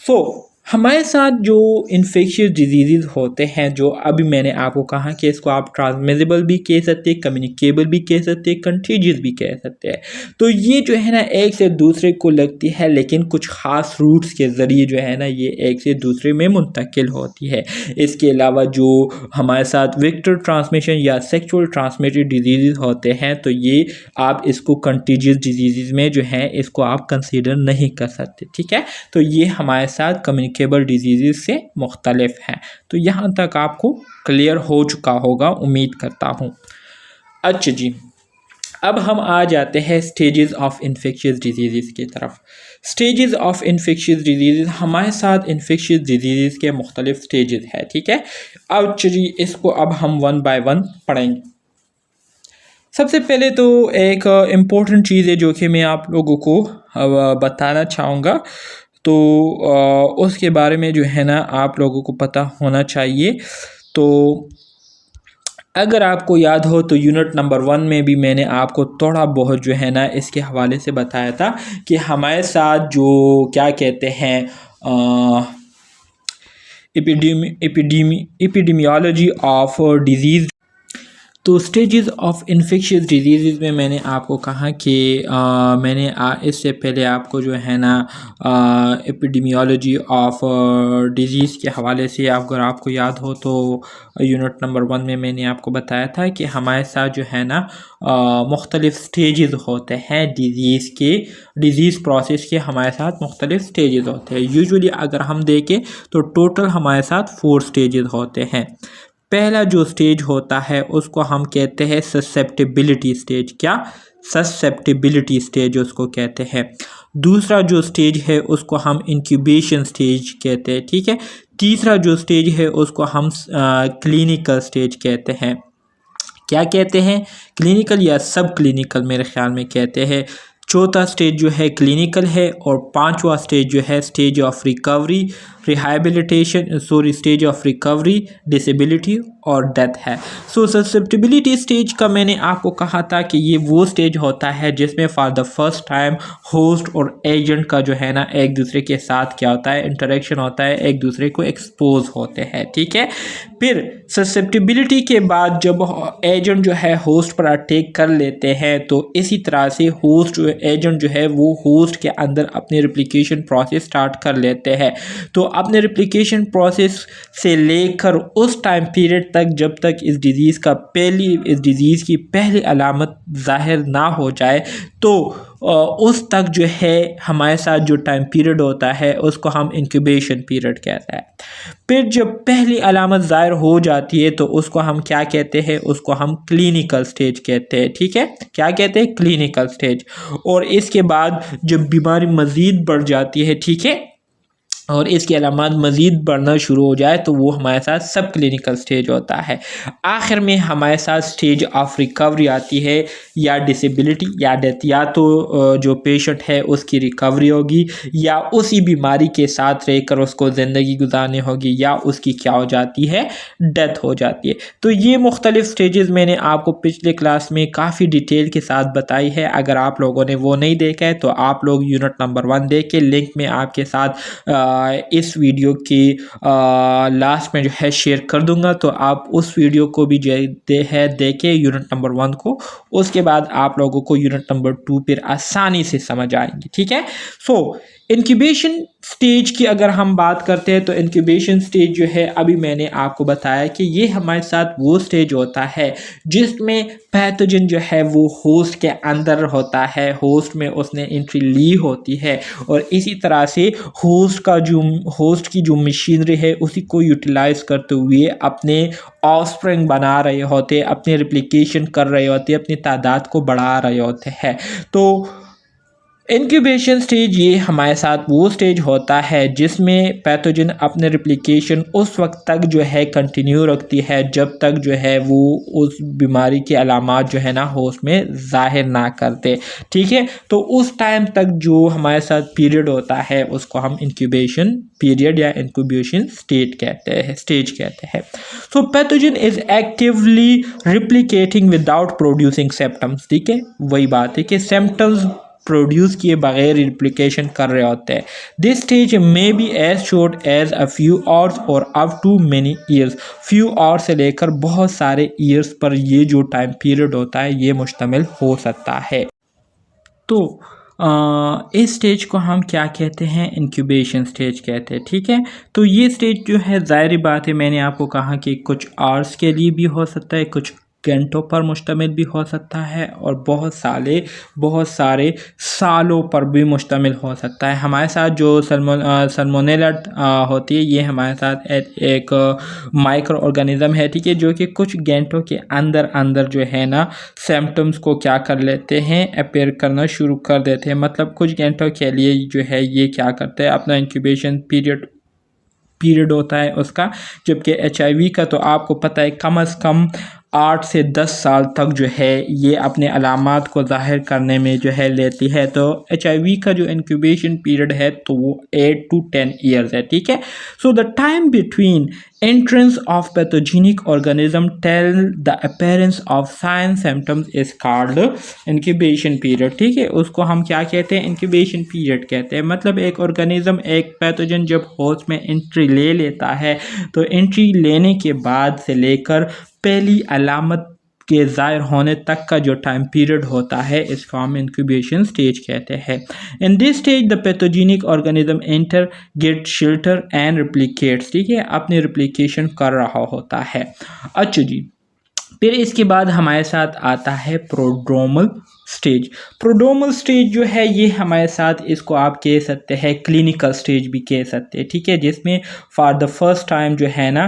सो हमारे साथ जो इन्फेक्शियस डिजीज़ होते हैं, जो अभी मैंने आपको कहा कि इसको आप ट्रांसमिसिबल भी कह सकते हैं, कम्युनिकेबल भी कह सकते हैं, कंटेजियस भी कह सकते हैं। तो ये जो है ना एक से दूसरे को लगती है, लेकिन कुछ ख़ास रूट्स के ज़रिए जो है ना ये एक से दूसरे में मुंतकिल होती है। इसके अलावा जो हमारे साथ वेक्टर ट्रांसमिशन या सेक्सुअल ट्रांसमिटेड डिजीज़ होते हैं तो ये आप इसको कंटेजियस डिजीज़ में जो है इसको आप कंसीडर नहीं कर सकते, ठीक है। तो ये हमारे साथ कम्युनिकेबल डिजीज़ से मुख्तलिफ हैं। तो यहाँ तक आपको क्लियर हो चुका होगा, उम्मीद करता हूँ। अच्छा जी, अब हम आ जाते हैं स्टेजेस ऑफ इन्फेक्शियस डिजीज़ की तरफ। स्टेजेस ऑफ इन्फेक्शियस डिजीज़, हमारे साथ इन्फेक्शियस डिजीज़ के मुख्तलिफ स्टेजेस हैं, ठीक है। अब जी इसको अब हम वन बाय वन पढ़ेंगे। सबसे पहले तो एक इम्पोर्टेंट चीज़ है जो कि मैं आप लोगों को बताना चाहूँगा, तो उसके बारे में जो है ना आप लोगों को पता होना चाहिए। तो अगर आपको याद हो तो यूनिट नंबर 1 में भी मैंने आपको थोड़ा बहुत जो है ना इसके हवाले से बताया था कि हमारे साथ जो क्या कहते हैं एपिडेमियोलॉजी ऑफ डिजीज़। तो स्टेजेस ऑफ इन्फेक्शियस डिजीज़ में मैंने आपको कहा कि मैंने इससे पहले आपको जो है ना एपिडेमियोलॉजी ऑफ डिजीज़ के हवाले से अगर आपको याद हो तो यूनिट नंबर 1 में मैंने आपको बताया था कि हमारे साथ जो है ना मुख्तलिफ़ स्टेजेस होते हैं डिज़ीज़ प्रोसेस के हमारे साथ मुख्तलिफ़ स्टेजेस होते हैं। यूजुअली अगर हम देखें तो टोटल हमारे साथ 4 स्टेजेस होते हैं। पहला जो स्टेज होता है उसको हम कहते हैं ससेप्टिबिलिटी स्टेज। क्या? ससेप्टिबिलिटी स्टेज उसको कहते हैं। दूसरा जो स्टेज है उसको हम इंक्यूबेशन स्टेज कहते हैं, ठीक है। तीसरा जो स्टेज है उसको हम क्लिनिकल स्टेज कहते हैं। क्या कहते हैं? क्लिनिकल या सब क्लिनिकल मेरे ख्याल में कहते हैं। चौथा स्टेज जो है क्लिनिकल है और पांचवा स्टेज जो है stage of recovery, stage of recovery, disability और डेथ है। सो ससेप्टिबिलिटी स्टेज का मैंने आपको कहा था कि ये वो स्टेज होता है जिसमें for the first time host और एजेंट का जो है ना एक दूसरे के साथ क्या होता है, इंटरेक्शन होता है, एक दूसरे को एक्सपोज होते हैं, ठीक है। फिर ससेप्टिबिलिटी के बाद जब एजेंट जो है होस्ट पर अटैक कर लेते हैं तो इसी तरह से होस्ट एजेंट जो है वो होस्ट के अंदर अपनी रेप्लिकेशन प्रोसेस स्टार्ट कर लेते हैं। तो अपने रेप्लिकेशन प्रोसेस से लेकर उस टाइम पीरियड तक जब तक इस डिज़ीज़ की पहली अलामत ज़ाहिर ना हो जाए तो उस तक जो है हमारे साथ जो टाइम पीरियड होता है उसको हम इंक्यूबेशन पीरियड कहते हैं। फिर जब पहली अलामत ज़ाहिर हो जाती है तो उसको हम क्या कहते हैं, उसको हम क्लिनिकल स्टेज कहते हैं, ठीक है। क्या कहते हैं? Clinical stage. और इसके बाद जब बीमारी मज़ीद बढ़ जाती है, ठीक है, और इसकी अलामत मज़ीद बढ़ना शुरू हो जाए तो वो हमारे साथ सब क्लिनिकल स्टेज होता है। आखिर में हमारे साथ स्टेज ऑफ रिकवरी आती है, या डिसेबिलिटी या डेथ, या तो जो पेशेंट है उसकी रिकवरी होगी, या उसी बीमारी के साथ रहकर उसको ज़िंदगी गुजारनी होगी, या उसकी क्या हो जाती है, डेथ हो जाती है। तो ये मुख्तलिफ स्टेजेस मैंने आपको पिछले क्लास में काफ़ी डिटेल के साथ बताई है। अगर आप लोगों ने वो नहीं देखा है तो आप लोग यूनिट नंबर 1 देख के, लिंक में आपके साथ इस वीडियो की लास्ट में जो है शेयर कर दूंगा, तो आप उस वीडियो को भी जो है देखें यूनिट नंबर 1 को। उसके बाद आप लोगों को यूनिट नंबर 2 फिर आसानी से समझ आएंगी। ठीक है। सो इंक्यूबेशन स्टेज की अगर हम बात करते हैं तो इंक्यूबेशन स्टेज जो है, अभी मैंने आपको बताया कि ये हमारे साथ वो स्टेज होता है जिसमें पैथोजन जो है वो होस्ट के अंदर होता है, होस्ट में उसने एंट्री ली होती है, और इसी तरह से होस्ट की जो मशीनरी है उसी को यूटिलाइज करते हुए अपने ऑफस्प्रिंग बना रहे होते, अपने रिप्लिकेशन कर रहे होते, अपनी तादाद को बढ़ा रहे होते हैं। तो इंक्यूबेशन स्टेज ये हमारे साथ वो स्टेज होता है जिसमें पैथोजन अपने रिप्लिकेशन उस वक्त तक जो है कंटिन्यू रखती है जब तक जो है वो उस बीमारी की अलामात जो है ना होस्ट में ज़ाहिर ना करते। ठीक है। तो उस टाइम तक जो हमारे साथ पीरियड होता है उसको हम इंक्यूबेशन पीरियड या इंक्यूबेशन स्टेज कहते हैं। So pathogen is actively replicating without producing symptoms. ठीक है, वही बात है कि सिम्टम्स प्रोड्यूस किए बगैर रिप्लिकेशन कर रहे होते हैं। This stage may be as short as a few hours और up to many years. Few hours से लेकर बहुत सारे ईयर्स पर ये जो टाइम पीरियड होता है ये मुश्तमिल हो सकता है। तो इस स्टेज को हम क्या कहते हैं, इंक्यूबेशन स्टेज कहते हैं। ठीक है। तो ये स्टेज जो है ज़ाहिर बात है, मैंने आपको कहा कि कुछ आवर्स के लिए भी हो सकता है, कुछ घंटों पर मुश्तमिल भी हो सकता है, और बहुत सारे सालों पर भी मुश्तमिल हो सकता है। हमारे साथ जो सल्मोनेला होती है, ये हमारे साथ एक माइक्रो ऑर्गेनिज्म है। ठीक है, जो कि कुछ घंटों के अंदर जो है ना सिम्टम्स को क्या कर लेते हैं, अपीयर करना शुरू कर देते हैं। मतलब कुछ घंटों के लिए जो है ये क्या करते हैं, अपना इंक्यूबेशन पीरियड होता है उसका। जबकि HIV का तो आपको पता है कम से कम 8 से 10 साल तक जो है ये अपने अलामात को ज़ाहिर करने में जो है लेती है। तो HIV का जो इंक्यूबेशन पीरियड है तो वो 8 to 10 ईयर्स है। ठीक है। So the time between entrance of pathogenic organism till the appearance of sign symptoms is called incubation period। ठीक है, उसको हम क्या कहते हैं, incubation period कहते हैं। मतलब एक ऑर्गेनिज्म, एक पैथोजन जब होस्ट में एंट्री ले लेता है तो एंट्री लेने के बाद से लेकर पहली अलामत के ज़ाहिर होने तक का जो टाइम पीरियड होता है इसको हम इंक्यूबेशन स्टेज कहते हैं। In this stage the pathogenic organism enter, get shelter and replicates. ठीक है, अपनी रिप्लिकेशन कर रहा होता है। अच्छा जी, फिर इसके बाद हमारे साथ आता है प्रोड्रोमल स्टेज। प्रोड्रोमल स्टेज जो है ये हमारे साथ, इसको आप कह सकते हैं क्लिनिकल स्टेज भी कह सकते हैं। ठीक है, जिसमें फॉर द फर्स्ट टाइम जो है ना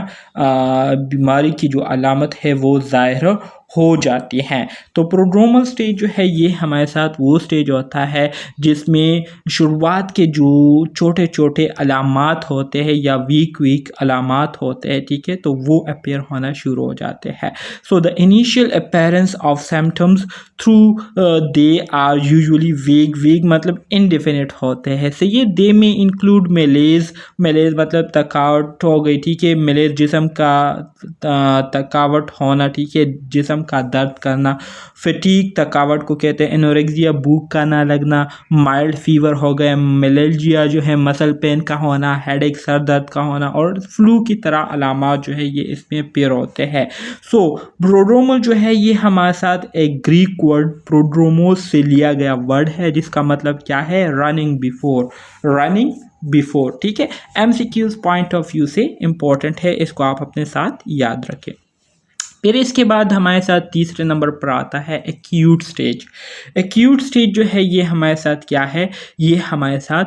बीमारी की जो अलामत है वो ज़ाहिर हो जाती हैं। तो प्रोड्रोमल स्टेज जो है ये हमारे साथ वो स्टेज होता है जिसमें शुरुआत के जो छोटे छोटे अलामात होते हैं या वीक अलामात होते हैं, ठीक है, तो वो अपीयर होना शुरू हो जाते हैं। So the initial appearance of symptoms through they are usually vague मतलब इनडेफिनिट होते हैं। सो ये दे में इंक्लूड मेलेज मतलब थकावट हो गई। ठीक है, मेलेज जिस्म का थकावट होना। ठीक है, जिस्म का दर्द करना। फटीग थकावट को कहते हैं। एनोरेक्सिया भूख का ना लगना। माइल्ड फीवर हो गया। मेलेजिया जो है मसल पेन का होना। हेडेक सर दर्द का होना। और फ्लू की तरह अलामात जो है ये इसमें पेयर होते हैं। सो प्रोड्रोमल जो है ये हमारे साथ एक ग्रीक वर्ड प्रोड्रोमोस से लिया गया वर्ड है जिसका मतलब क्या है, रनिंग बिफोर। ठीक है, MCQs पॉइंट ऑफ व्यू से इंपॉर्टेंट है, इसको आप अपने साथ याद रखें। फिर इसके बाद हमारे साथ तीसरे नंबर पर आता है एक्यूट स्टेज। एक्यूट स्टेज जो है ये हमारे साथ क्या है, ये हमारे साथ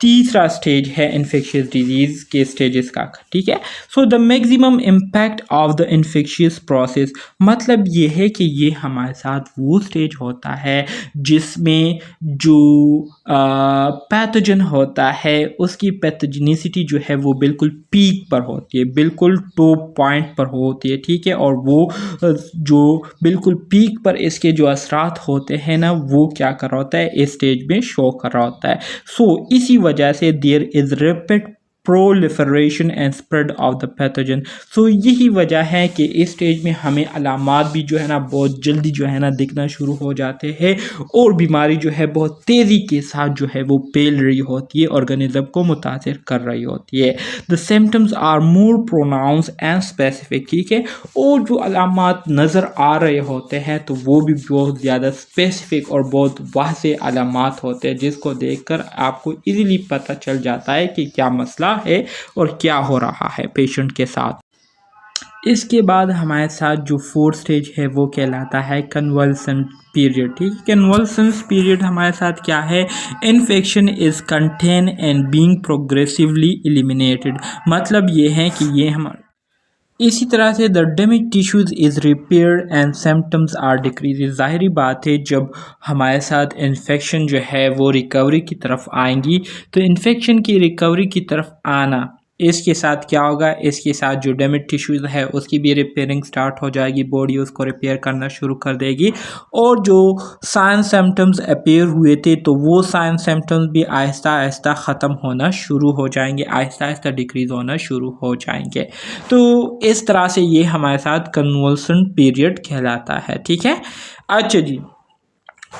तीसरा स्टेज है इन्फेक्शियस डिजीज़ के स्टेजेस का, ठीक है। So the maximum impact of the infectious process, मतलब ये है कि ये हमारे साथ वो स्टेज होता है जिसमें जो पैथोजन होता है उसकी पैथोजेनिसिटी जो है वो बिल्कुल पीक पर होती है, बिल्कुल टॉप पॉइंट पर होती है, ठीक है। और वो जो बिल्कुल पीक पर इसके जो असरात होते हैं ना, वो क्या कर रहा होता है, इस स्टेज में शो कर रहा होता है। सो इसी वजह से there is rapid proliferation and spread of the pathogen. So यही वजह है कि इस स्टेज में हमें अलामात भी जो है ना बहुत जल्दी जो है ना दिखना शुरू हो जाते हैं और बीमारी जो है बहुत तेज़ी के साथ जो है वो फैल रही होती है, ऑर्गेनिज्म को मुतासिर कर रही होती है। The symptoms are more pronounce and specific, ठीक है। और जो अलामात नज़र आ रहे होते हैं तो वो भी बहुत ज़्यादा स्पेसिफिक और बहुत वाज़े अलामात होते हैं जिसको देखकर आपको इजीली पता चल जाता है कि क्या मसला है और क्या हो रहा है पेशेंट के साथ। इसके बाद हमारे साथ जो फोर्थ स्टेज है वो कहलाता है कन्वल्सन पीरियड, ठीक है। कन्वल्सन्स पीरियड हमारे साथ क्या है, infection is contain and being progressively eliminated, मतलब ये है कि ये हमारे इसी तरह से the damage tissues is repair and symptoms are decrease. ज़ाहिरी बात है जब हमारे साथ इन्फेक्शन जो है वो रिकवरी की तरफ आएंगी तो इन्फेक्शन की रिकवरी की तरफ आना, इसके साथ क्या होगा, इसके साथ जो डैमेज टिश्यूज़ है उसकी भी रिपेयरिंग स्टार्ट हो जाएगी, बॉडी उसको रिपेयर करना शुरू कर देगी और जो साइन सिम्टम्स अपीयर हुए थे तो वो साइन सिम्टम्स भी आहिस्ता आहिस्ता ख़त्म होना शुरू हो जाएंगे, आहिस्ता आहिस्ता डिक्रीज़ होना शुरू हो जाएंगे। तो इस तरह से ये हमारे साथ कन्वल्सन पीरियड कहलाता है, ठीक है। अच्छा जी,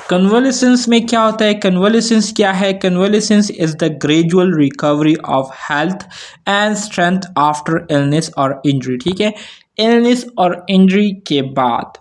कन्वलेसेंस में क्या होता है, कन्वलेसेंस क्या है, convalescence is the gradual recovery of health and strength after illness और इंजरी, ठीक है। इलनेस और इंजरी के बाद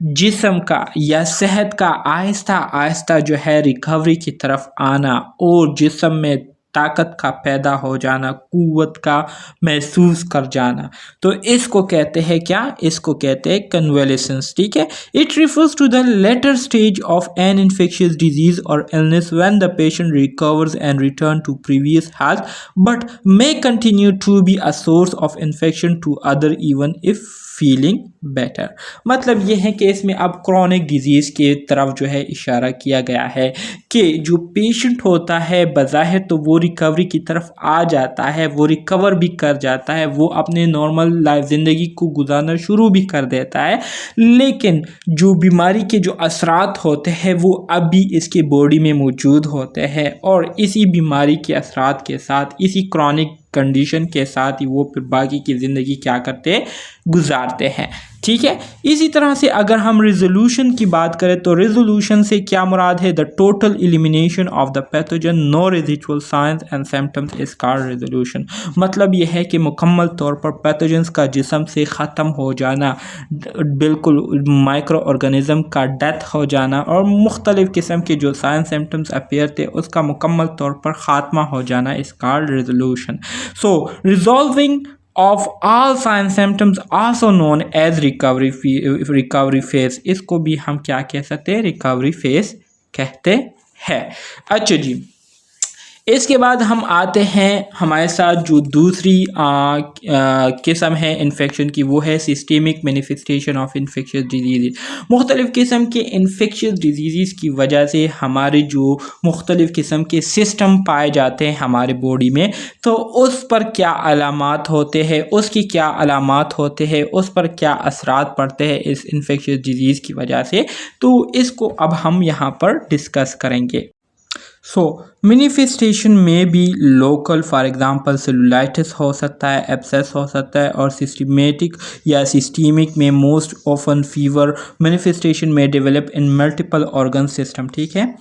जिस्म का या सेहत का आहिस्ता आहिस्ता जो है रिकवरी की तरफ आना और जिस्म में ताकत का पैदा हो जाना, कुव्वत का महसूस कर जाना, तो इसको कहते हैं क्या, इसको कहते हैं कन्वलेसेंस, ठीक है। It refers to the later stage of an infectious disease और illness when the patient recovers and return to previous health but may continue to be a source of infection to other even if feeling better. मतलब ये है कि इसमें अब क्रॉनिक डिजीज़ के तरफ जो है इशारा किया गया है कि जो पेशेंट होता है बज़ाहिर तो वो रिकवरी की तरफ आ जाता है, वो रिकवर भी कर जाता है, वो अपने नॉर्मल लाइफ ज़िंदगी को गुजारना शुरू भी कर देता है, लेकिन जो बीमारी के जो असरात होते हैं वो अब भी इसके बॉडी में मौजूद होते हैं और इसी बीमारी के असरात के साथ, इसी क्रॉनिक कंडीशन के साथ ही वो फिर बाकी की ज़िंदगी क्या करते हैं, गुजारते हैं, ठीक है। इसी तरह से अगर हम रिजोल्यूशन की बात करें तो रिजोल्यूशन से क्या मुराद है, the total elimination of the pathogen, no residual signs and symptoms is called resolution. मतलब यह है कि मुकम्मल तौर पर पैथोजन्स का जिस्म से ख़त्म हो जाना, बिल्कुल माइक्रो ऑर्गेनिज्म का डेथ हो जाना और मुख्तलिफ़ किस्म के जो साइन सिम्टम्स अपीयर थे उसका मुकम्मल तौर पर ख़ात्मा हो जाना is called resolution. So resolving of all sign symptoms also known as recovery phase, इसको भी हम क्या कह सकते हैं, रिकवरी फेज कहते हैं। अच्छा जी, इसके बाद हम आते हैं हमारे साथ जो दूसरी किस्म है इन्फेक्शन की, वो है systemic manifestation of infectious disease. मुख्तलिफ़ किस्म के इन्फेक्शियस डिजीज़ की वजह से हमारे जो मुख्तलिफ़ किस्म के सिस्टम पाए जाते हैं हमारे बॉडी में, तो उस पर क्या अलामात होते हैं, उसकी क्या अलामात होते हैं, उस पर क्या असरात पड़ते हैं इस इन्फेक्शियस डिजीज़ की वजह से, तो इसको अब हम यहाँ पर डिस्कस करेंगे। सो मैनिफेस्टेशन में भी लोकल, फॉर एग्जांपल सेलुलाइटिस हो सकता है, एब्सेस हो सकता है, और सिस्टमेटिक या सिस्टेमिक में मोस्ट ऑफन फीवर मैनिफेस्टेशन में develop in multiple organ system, ठीक है।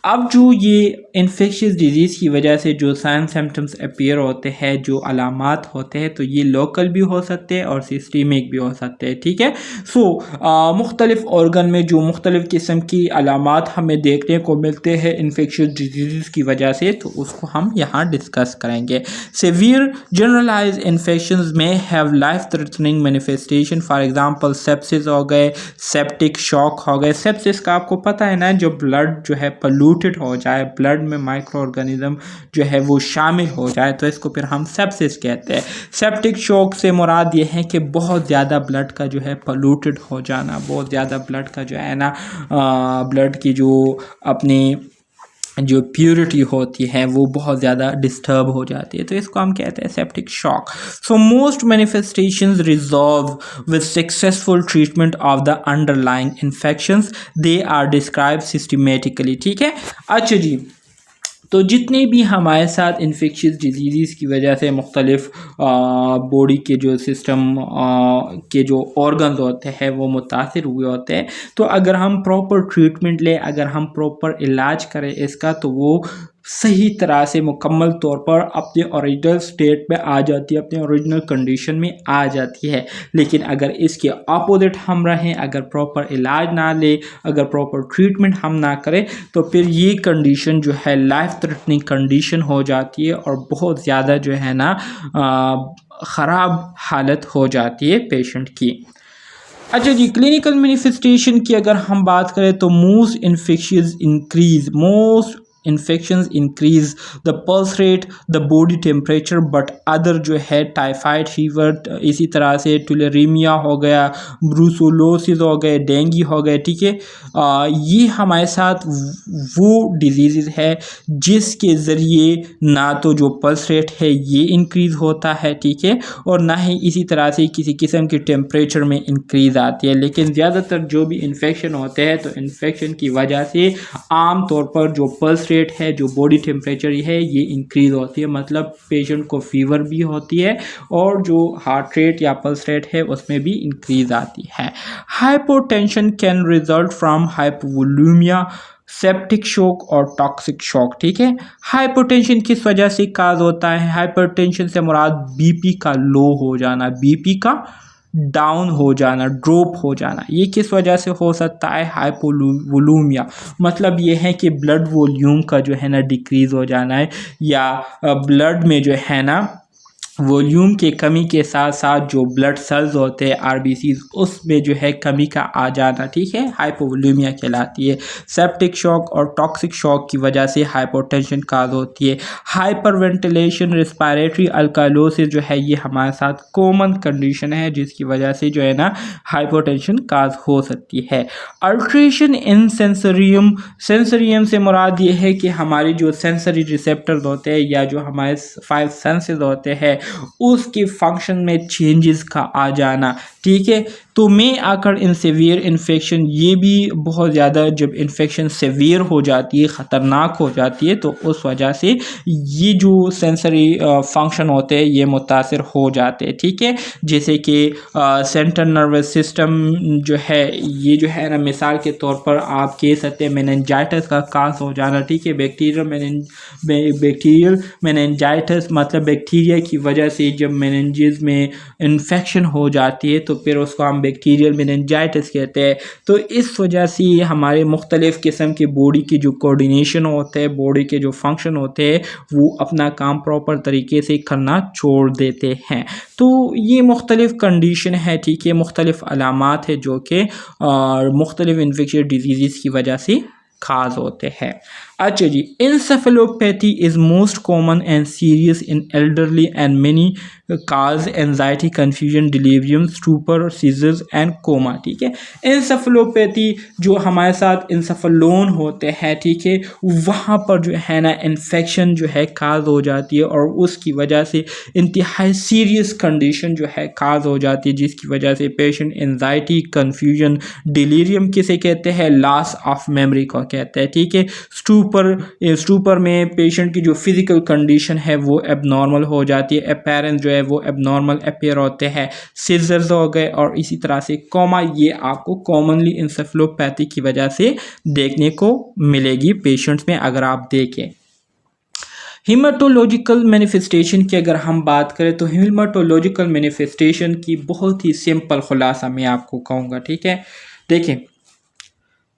अब जो ये इन्फेक्शियस डिजीज़ की वजह से जो साइन सिम्टम्स अपीयर होते हैं, जो अलामात होते हैं, तो ये लोकल भी हो सकते हैं और सिस्टेमिक भी हो सकते हैं, ठीक है। सो मुख्तलिफ़ ऑर्गन में जो मुख्तलिफ़ किस्म की अलामात हमें देखने को मिलते हैं इन्फेक्शियस डिजीज़ की वजह से, तो उसको हम यहाँ डिस्कस करेंगे। सिवियर जनरलाइज इन्फेक्शंस में have life threatening manifestation, for example sepsis हो गए, सेप्टिक शॉक हो गए। सेप्सिस का आपको पता है ना, जो ब्लड जो है पोल्यूटेड हो जाए, ब्लड में माइक्रो ऑर्गेनिज्म जो है वो शामिल हो जाए, तो इसको फिर हम सेप्सिस कहते हैं। सेप्टिक शॉक से मुराद ये है कि बहुत ज़्यादा ब्लड का जो है पोल्यूटेड हो जाना, बहुत ज़्यादा ब्लड का जो है ना ब्लड की जो अपनी जो प्योरिटी होती है वो बहुत ज़्यादा डिस्टर्ब हो जाती है, तो इसको हम कहते हैं septic shock. So most manifestations resolve with successful treatment of the underlying infections, they are describe systematically. ठीक है, अच्छा जी, तो जितने भी हमारे साथ इन्फेक्शियस डिजीज़ की वजह से मुख्तलिफ बॉडी के जो सिस्टम के जो ऑर्गन्स होते हैं वो मुतासिर हुए होते हैं, तो अगर हम प्रॉपर ट्रीटमेंट लें, अगर हम प्रॉपर इलाज करें इसका, तो वो सही तरह से मुकम्मल तौर पर अपने ओरिजिनल स्टेट में आ जाती है, अपने ओरिजिनल कंडीशन में आ जाती है। लेकिन अगर इसके अपोजिट हम रहें, अगर प्रॉपर इलाज ना ले, अगर प्रॉपर ट्रीटमेंट हम ना करें, तो फिर ये कंडीशन जो है लाइफ थ्रेटनिंग कंडीशन हो जाती है और बहुत ज़्यादा जो है ना ख़राब हालत हो जाती है पेशेंट की। अच्छा जी, क्लिनिकल मैनिफेस्टेशन की अगर हम बात करें तो most infections increase the pulse rate, the body temperature, but other जो है टाइफाइड फीवर, इसी तरह से टुलेरीमिया हो गया, ब्रूसोलोसिस हो गए, डेंगू हो गए। ठीक है, ये हमारे साथ वो डिजीज़ है जिसके ज़रिए ना तो जो पल्स रेट है ये इंक्रीज़ होता है, ठीक है, और ना ही इसी तरह से किसी किस्म की टेम्परेचर में इंक्रीज़ आती है। लेकिन ज़्यादातर जो भी इन्फेक्शन होते हैं, तो इन्फेक्शन की वजह से आम तौर पर जो पल्स रेट है, जो बॉडी टेम्परेचर है, ये इंक्रीज़ होती है, मतलब पेशेंट को फीवर भी होती है और जो हार्ट रेट या पल्स रेट है उसमें भी इंक्रीज़ आती है। Hypotension can result from hypovolemia, septic shock और टॉक्सिक शॉक। ठीक है, हाइपोटेंशन किस वजह से काज होता है? हाइपोटेंशन से मुराद बीपी का लो हो जाना, बीपी का डाउन हो जाना, ड्रॉप हो जाना। ये किस वजह से हो सकता है? हाइपोवोलूमिया मतलब ये है कि ब्लड वॉल्यूम का जो है ना डिक्रीज़ हो जाना है, या ब्लड में जो है ना वॉल्यूम के कमी के साथ साथ जो ब्लड सेल्स होते हैं आरबीसीज, उसमें जो है कमी का आ जाना, ठीक है, हाइपोवोलूमिया कहलाती है। सेप्टिक शॉक और टॉक्सिक शॉक की वजह से हाइपोटेंशन काज होती है। हाइपरवेंटिलेशन, रेस्पिरेटरी अल्कालोसिस जो है ये हमारे साथ कॉमन कंडीशन है जिसकी वजह से जो है ना हाइपोटेंशन काज हो सकती है। अल्ट्रेशन इन सेंसरियम, सेंसरियम से मुराद ये है कि हमारी जो सेंसरी रिसेप्टर्स होते हैं या जो हमारे 5 सेंसेस होते हैं उसके फंक्शन में चेंजेस का आ जाना, ठीक है। तो में आकर इन सीवियर इन्फेक्शन, ये भी बहुत ज़्यादा जब इन्फेक्शन सीवियर हो जाती है, ख़तरनाक हो जाती है, तो उस वजह से ये जो सेंसरी फंक्शन होते हैं ये मुतासर हो जाते हैं, ठीक है। जैसे कि सेंट्रल नर्वस सिस्टम जो है ये जो है ना, मिसाल के तौर पर आप कह सकते हैं मेनिंजाइटिस का काज हो जाना, ठीक है। बैक्टीरियल मेनिंजाइटिस मतलब बैक्टीरिया की वजह से जब मेनिंजेस में इन्फेक्शन हो जाती है तो फिर उसको हम बैक्टीरियल मेनिंजाइटिस कहते हैं। तो इस वजह से हमारे मुख्तलिफ़ किस्म के बॉडी के जो कोऑर्डिनेशन होते हैं, बॉडी के जो फंक्शन होते हैं, वो अपना काम प्रॉपर तरीके से करना छोड़ देते हैं। तो ये मुख्तलिफ़ कंडीशन है, ठीक है, मुख्तलिफ़ अलामात है जो कि मुख्तलिफ़ इन्फेक्शियस डिजीज़ की वजह से खास होते हैं। अच्छा जी, encephalopathy is most common and serious in elderly and many cause anxiety, confusion, delirium, stupor, seizures and coma, ठीक है। इंसेफेलोपैथी जो हमारे साथ इंसेफेलोन होते हैं, ठीक है, वहाँ पर जो है ना इन्फेक्शन जो है काज हो जाती है और उसकी वजह से इंतहाई सीरियस कंडीशन जो है काज हो जाती है, जिसकी वजह से पेशेंट एंजाइटी, कन्फ्यूजन, डिलीरियम किसे कहते हैं, लॉस ऑफ मेमोरी को कहते हैं, ठीक है। स्टूपर में पेशेंट की जो फिजिकल कंडीशन है वो एबनॉर्मल हो जाती है, अपीयरेंस जो है वो एबनॉर्मल अपीयर होते हैं, सीजर्स हो गए, और इसी तरह से कोमा, ये आपको कॉमनली इंसेफेलोपैथी की वजह से देखने को मिलेगी पेशेंट्स में अगर आप देखें। हीमेटोलॉजिकल मैनिफेस्टेशन की अगर हम बात करें तो हीमेटोलॉजिकल मैनिफेस्टेशन की बहुत ही सिंपल खुलासा मैं आपको कहूँगा, ठीक है। देखें,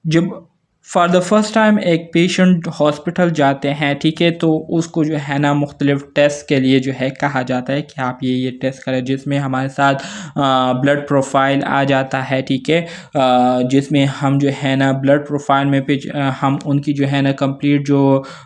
जब फॉर द फर्स्ट टाइम एक पेशेंट हॉस्पिटल जाते हैं, ठीक है, तो उसको जो है ना मुख्तलिफ टेस्ट के लिए जो है कहा जाता है कि आप ये टेस्ट करें, जिसमें हमारे साथ ब्लड प्रोफाइल आ जाता है, ठीक है, जिसमें हम जो है ना ब्लड प्रोफाइल में हम उनकी जो है ना कंप्लीट जो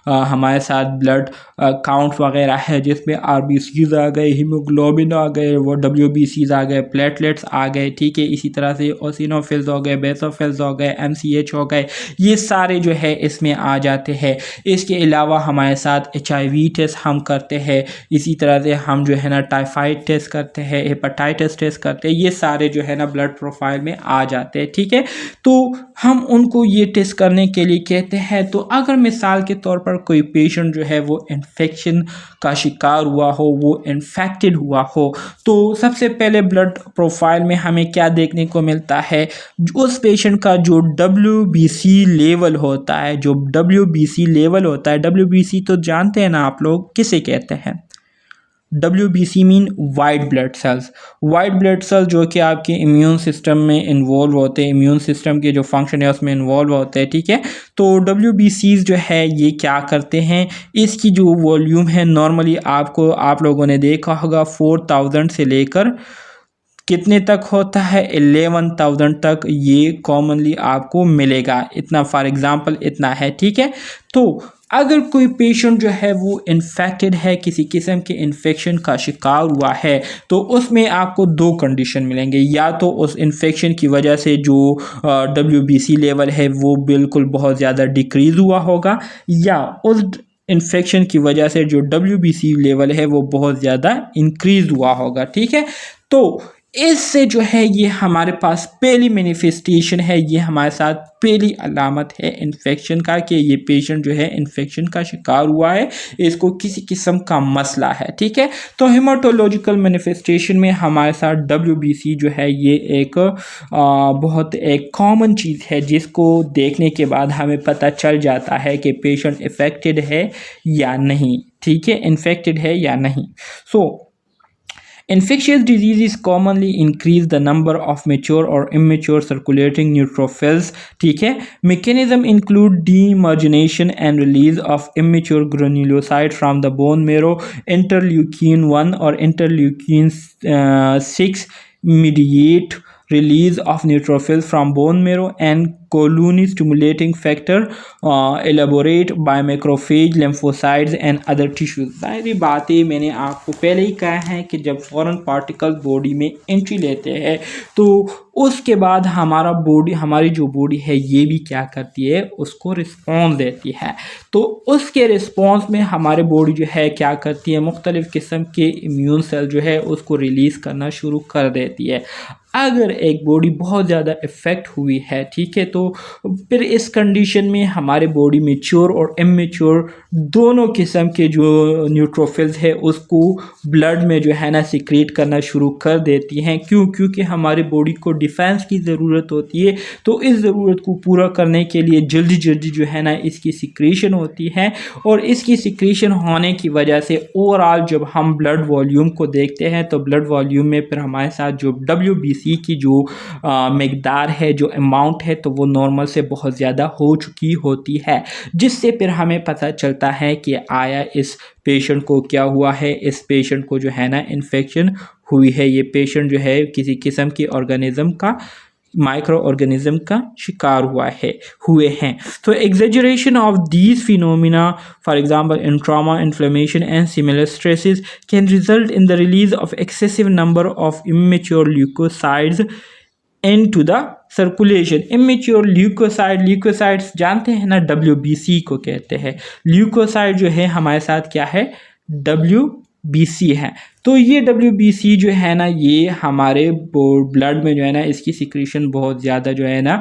हमारे साथ ब्लड काउंट वगैरह है, जिसमें RBCs आ गए, हीमोग्लोबिन आ गए, वो WBCs आ गए, प्लेटलेट्स आ गए, ठीक है, इसी तरह से ओसिनोफिल्स हो गए, बेसोफिल्स हो गए, MCH हो गए, ये सारे जो है इसमें आ जाते हैं। इसके अलावा हमारे साथ HIV टेस्ट हम करते हैं, इसी तरह से हम जो है ना टाइफाइड टेस्ट करते हैं, हेपेटाइटिस टेस्ट करते हैं, ये सारे जो है ना ब्लड प्रोफाइल में आ जाते हैं, ठीक है। तो हम उनको ये टेस्ट करने के लिए कहते हैं। तो अगर मिसाल के तौर पर कोई पेशेंट जो है वो इन्फेक्शन का शिकार हुआ हो, वो इन्फेक्टेड हुआ हो, तो सबसे पहले ब्लड प्रोफाइल में हमें क्या देखने को मिलता है, उस पेशेंट का जो WBC लेवल होता है, जो WBC लेवल होता है, WBC तो जानते हैं ना आप लोग किसे कहते हैं। WBC mean white blood cells. White blood cells जो कि आपके इम्यून सिस्टम में इन्वॉल्व होते हैं, इम्यून सिस्टम के जो फंक्शन है उसमें इन्वॉल्व होते हैं, ठीक है। तो WBCs जो है ये क्या करते हैं, इसकी जो वॉल्यूम है नॉर्मली आप लोगों ने देखा होगा 4000 से लेकर कितने तक होता है, 11,000 तक ये कॉमनली आपको मिलेगा। इतना फॉर एग्जांपल इतना है, ठीक है। तो अगर कोई पेशेंट जो है वो इन्फेक्टेड है, किसी किस्म के इन्फेक्शन का शिकार हुआ है, तो उसमें आपको दो कंडीशन मिलेंगे। या तो उस इन्फेक्शन की वजह से जो WBC लेवल है वो बिल्कुल बहुत ज़्यादा डिक्रीज़ हुआ होगा, या उस इन्फेक्शन की वजह से जो WBC लेवल है वो बहुत ज़्यादा इंक्रीज हुआ होगा, ठीक है। तो इससे जो है ये हमारे पास पहली मैनिफेस्टेशन है, ये हमारे साथ पहली अलामत है इन्फेक्शन का कि ये पेशेंट जो है इन्फेक्शन का शिकार हुआ है, इसको किसी किस्म का मसला है, ठीक है। तो हेमाटोलॉजिकल मैनिफेस्टेशन में हमारे साथ WBC जो है ये एक बहुत एक कॉमन चीज़ है, जिसको देखने के बाद हमें पता चल जाता है कि पेशेंट इफेक्टेड है या नहीं, ठीक है, इन्फेक्टेड है या नहीं। सो infectious diseases commonly increase the number of mature or immature circulating neutrophils, ठीक है। Mechanism include demargination and release of immature granulocyte from the bone marrow, interleukin 1 or interleukin 6 mediate release of neutrophils from bone marrow, and colony stimulating factor elaborate by macrophage, lymphocytes and other tissues। सारी बातें मैंने आपको पहले ही कहा है कि जब फॉरेन पार्टिकल बॉडी में एंट्री लेते हैं तो उसके बाद हमारी जो बॉडी है ये भी क्या करती है, उसको रिस्पॉन्स देती है। तो उसके रिस्पॉन्स में हमारे बॉडी जो है क्या करती है, मुख्तलिफ़ किस्म के इम्यून सेल जो है उसको रिलीज़ करना शुरू कर देती है। अगर एक बॉडी बहुत ज़्यादा इफ़ेक्ट हुई है, ठीक है, तो फिर इस कंडीशन में हमारे बॉडी मैच्योर और इमेच्योर दोनों किस्म के जो न्यूट्रोफिल्स है उसको ब्लड में जो है ना सिक्रेट करना शुरू कर देती हैं। क्योंकि हमारी बॉडी को डिफेंस की ज़रूरत होती है, तो इस ज़रूरत को पूरा करने के लिए जल्दी जल्दी जो है ना इसकी सिक्रेशन होती है, और इसकी सिक्रेशन होने की वजह से ओवरऑल जब हम ब्लड वॉल्यूम को देखते हैं तो ब्लड वॉल्यूम में फिर हमारे साथ जो WBC की जो मकदार है, जो अमाउंट है, तो वो नॉर्मल से बहुत ज़्यादा हो चुकी होती है, जिससे फिर हमें पता चलता है कि आया इस पेशेंट को क्या हुआ है, इस पेशेंट को जो है ना इन्फेक्शन हुई है, ये पेशेंट जो है किसी किस्म की ऑर्गेनिज्म का, माइक्रो ऑर्गेनिज्म का शिकार हुए हैं। तो exaggeration of these phenomena, for example in trauma, inflammation and similar stresses can result in the release of excessive number of immature leucocytes into the circulation. Immature leucocytes जानते हैं ना, WBC को कहते हैं। ल्यूकोसाइड जो है हमारे साथ क्या है, WBC है। तो ये WBC जो है ना ये हमारे ब्लड में जो है ना इसकी सिक्रीशन बहुत ज़्यादा जो है ना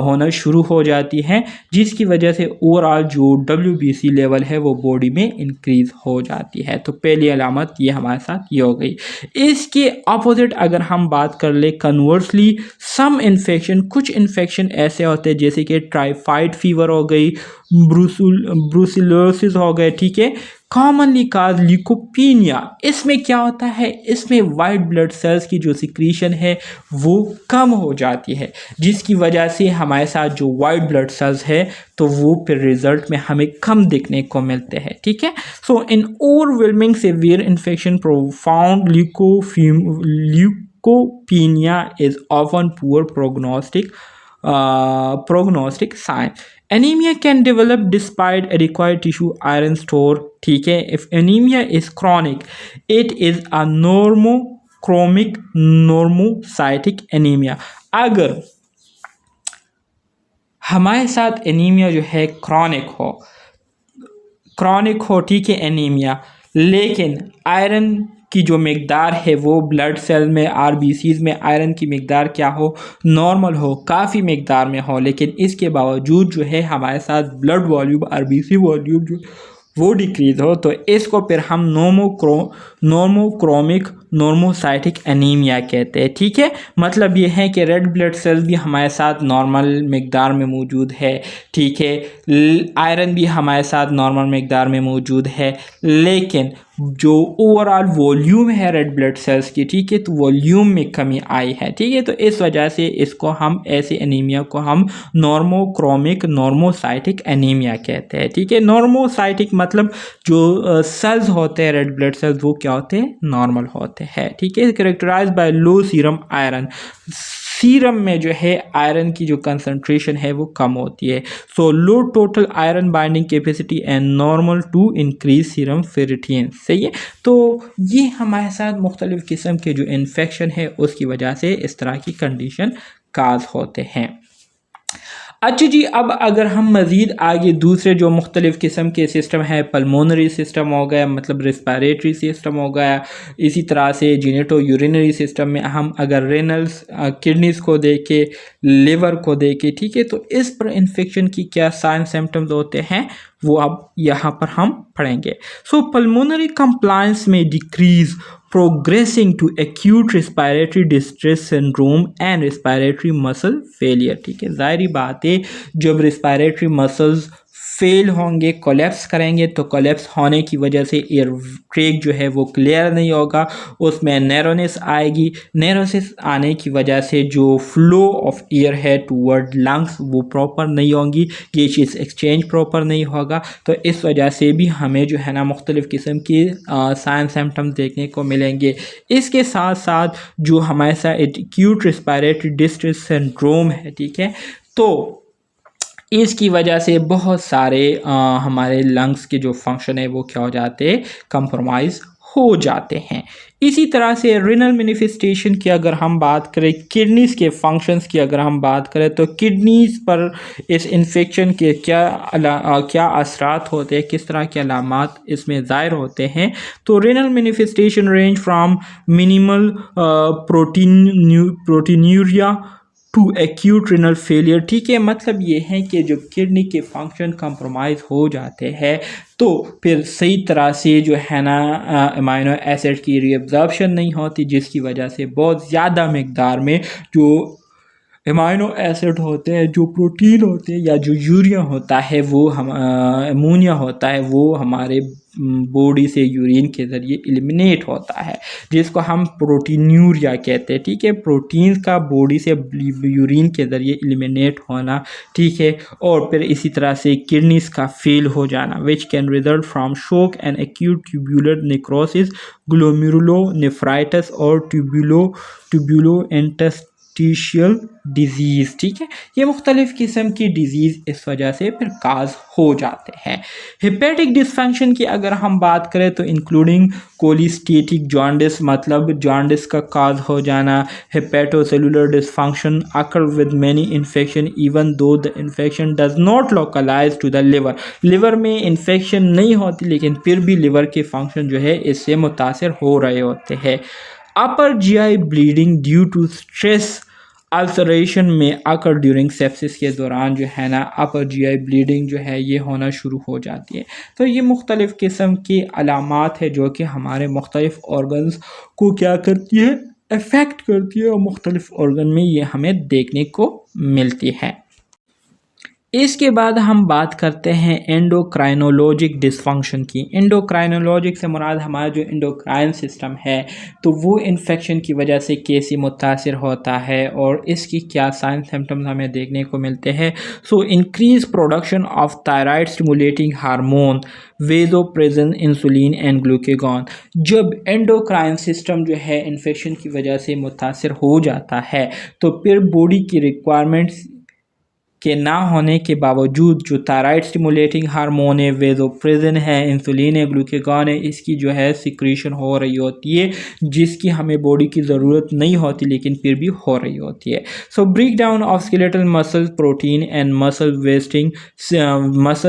होना शुरू हो जाती है, जिसकी वजह से ओवरऑल जो WBC लेवल है वो बॉडी में इंक्रीज़ हो जाती है। तो पहली अलामत ये हमारे साथ ये हो गई। इसके अपोजिट अगर हम बात कर ले कन्वर्सली, सम इन्फेक्शन, कुछ इन्फेक्शन ऐसे होते हैं जैसे कि टाइफाइड फीवर हो गई, ब्रूसिलोसिस हो गए, ठीक है, कॉमनली काज ल्यूकोपीनिया। इसमें क्या होता है, इसमें वाइट ब्लड सेल्स की जो सिक्रीशन है वो कम हो जाती है, जिसकी वजह से हमारे साथ जो वाइट ब्लड सेल्स है तो वो फिर रिजल्ट में हमें कम दिखने को मिलते हैं। ठीक है, so in overwhelming severe infection profound leukopenia is often poor prognostic sign. Anemia can develop despite adequate tissue iron store. ठीक है, if anemia is chronic, it is a normochromic normocytic anemia. अगर हमारे साथ एनीमिया जो है क्रॉनिक हो, ठीक है, एनीमिया, लेकिन आयरन की जो मिकदार है वो ब्लड सेल में आरबीसीज में आयरन की मिकदार क्या हो, नॉर्मल हो, काफ़ी मिकदार में हो, लेकिन इसके बावजूद जो है हमारे साथ ब्लड वॉल्यूम आरबीसी वॉल्यूम जो वो डिक्रीज हो, तो इसको फिर हम नॉर्मोक्रोमिक नॉर्मोसाइटिक एनीमिया कहते हैं। ठीक है, मतलब ये है कि रेड ब्लड सेल्स भी हमारे साथ नॉर्मल मिकदार में मौजूद है, ठीक है, आयरन भी हमारे साथ नॉर्मल मिकदार में मौजूद है, लेकिन जो ओवरऑल वॉल्यूम है रेड ब्लड सेल्स की, ठीक है, तो वॉल्यूम में कमी आई है। ठीक है, तो इस वजह से इसको हम ऐसे एनीमिया को हम नॉर्मोक्रोमिक नॉर्मोसाइटिक एनीमिया कहते हैं। ठीक है, नॉर्मोसाइटिक मतलब जो सेल्स होते हैं रेड ब्लड सेल्स वो क्या होते हैं, नॉर्मल होते हैं। ठीक है, कैरेक्टराइज्ड बाय लो सीरम आयरन, सीरम में जो है आयरन की जो कंसंट्रेशन है वो कम होती है। So low total iron binding capacity and normal to increase serum ferritin. सही है, तो ये हमारे साथ मुख्तलिफ किस्म के जो इन्फेक्शन है उसकी वजह से इस तरह की कंडीशन काज होते हैं। अच्छा जी, अब अगर हम मज़ीद आगे दूसरे जो मुख्तलिफ़ किस्म के सिस्टम है, पल्मोनरी सिस्टम हो गया, मतलब रिस्पायरेटरी सिस्टम हो गया, इसी तरह से जीनेटो यूरिनरी सिस्टम में हम अगर रेनल्स किडनीज़ को देखें, लिवर को देखें, ठीक है, तो इस पर इन्फेक्शन की क्या साइन सिम्टम्स होते हैं वो अब यहाँ पर हम पढ़ेंगे। सो पल्मोनरी कंप्लायंस में decrease progressing to acute respiratory distress syndrome and respiratory muscle failure। ठीक है, जाहिर बात है जब respiratory muscles फेल होंगे, कोलैप्स करेंगे, तो कोलैप्स होने की वजह से एयर ट्रैक जो है वो क्लियर नहीं होगा, उसमें नैरोनेस आएगी, नैरोनेस आने की वजह से जो फ्लो ऑफ एयर है टूवर्ड लंग्स वो प्रॉपर नहीं होंगी, गैसेस एक्सचेंज प्रॉपर नहीं होगा, तो इस वजह से भी हमें जो है ना मुख्तलिफ़ किस्म की साइन सिम्टम्स देखने को मिलेंगे। इसके साथ साथ जो हमारे साथ एक्यूट रेस्पिरेटरी डिस्ट्रेस सिंड्रोम है, ठीक है, तो इसकी वजह से बहुत सारे हमारे लंग्स के जो फंक्शन है वो क्या हो जाते हैं, कंप्रोमाइज़ हो जाते हैं। इसी तरह से रिनल मैनिफेस्टेशन की अगर हम बात करें, किडनीज़ के फंक्शंस की अगर हम बात करें, तो किडनीज़ पर इस इन्फेक्शन के क्या असरात होते हैं, किस तरह के अलामात इसमें ज़ाहिर होते हैं। तो renal manifestation range from minimal proteinuria to acute renal failure. ठीक है, मतलब ये है कि जब किडनी के फंक्शन कंप्रोमाइज़ हो जाते हैं तो फिर सही तरह से जो है ना अमाइनो एसिड की रीअब्जॉर्प्शन नहीं होती, जिसकी वजह से बहुत ज़्यादा मिकदार में जो अमाइनो एसिड होते हैं, जो प्रोटीन होते हैं या जो यूरिया होता है वो हम अमोनिया होता है वो हमारे बॉडी से यूरिन के ज़रिए एलिमिनेट होता है, जिसको हम प्रोटीन्यूरिया कहते हैं। ठीक है, प्रोटीन का बॉडी से यूरिन के ज़रिए एलिमिनेट होना, ठीक है, और फिर इसी तरह से किडनीज़ का फेल हो जाना, which can result from shock and acute tubular necrosis, glomerulonephritis और ट्यूबुलो इंटरस्टिशियल डिजीज़। ठीक है, ये मुख्तलिफ़ किस्म की डिजीज़ इस वजह से फिर काज हो जाते हैं। हेपेटिक डिसफंक्शन की अगर हम बात करें तो इंक्लूडिंग कोलिस्टेटिक जॉन्डिस, मतलब जॉन्डिस का काज हो जाना, hepatocellular dysfunction occur with many infection even though the infection does not localize to the liver. Liver में इन्फेक्शन नहीं होती लेकिन फिर भी लिवर के फंक्शन जो है इससे मुतासर हो रहे होते हैं। Upper GI bleeding due to stress ulceration may occur during sepsis के दौरान जो है ना अपर जीआई ब्लीडिंग जो है ये होना शुरू हो जाती है। तो ये मुख्तलिफ़ किस्म की अलामात है जो कि हमारे मुख्तलिफ़ ऑर्गन्स को क्या करती है, अफेक्ट करती है, और मुख्तलिफ़ ऑर्गन में ये हमें देखने को मिलती है। इसके बाद हम बात करते हैं एंडोक्राइनोलॉजिक डिसफंक्शन की। एंडोक्राइनोलॉजिक से मुराद हमारा जो एंडोक्राइन सिस्टम है तो वो इन्फेक्शन की वजह से कैसे मुतासिर होता है और इसकी क्या साइन सिम्टम्स हमें देखने को मिलते हैं। So increase production of thyroid stimulating hormone, vasopressin, insulin and glucagon. जब एंडोक्राइन सिस्टम जो है इन्फेक्शन की वजह से मुतासिर हो जाता है तो फिर बॉडी की रिक्वायरमेंट्स के ना होने के बावजूद जो थायराइड स्टिमुलेटिंग हार्मोन है, वेजोप्रेसिन है, इंसुलिन है, ग्लूकागॉन है, इसकी जो है सिक्रीशन हो रही होती है जिसकी हमें बॉडी की ज़रूरत नहीं होती लेकिन फिर भी हो रही होती है। So break down of skeletal muscle protein and muscle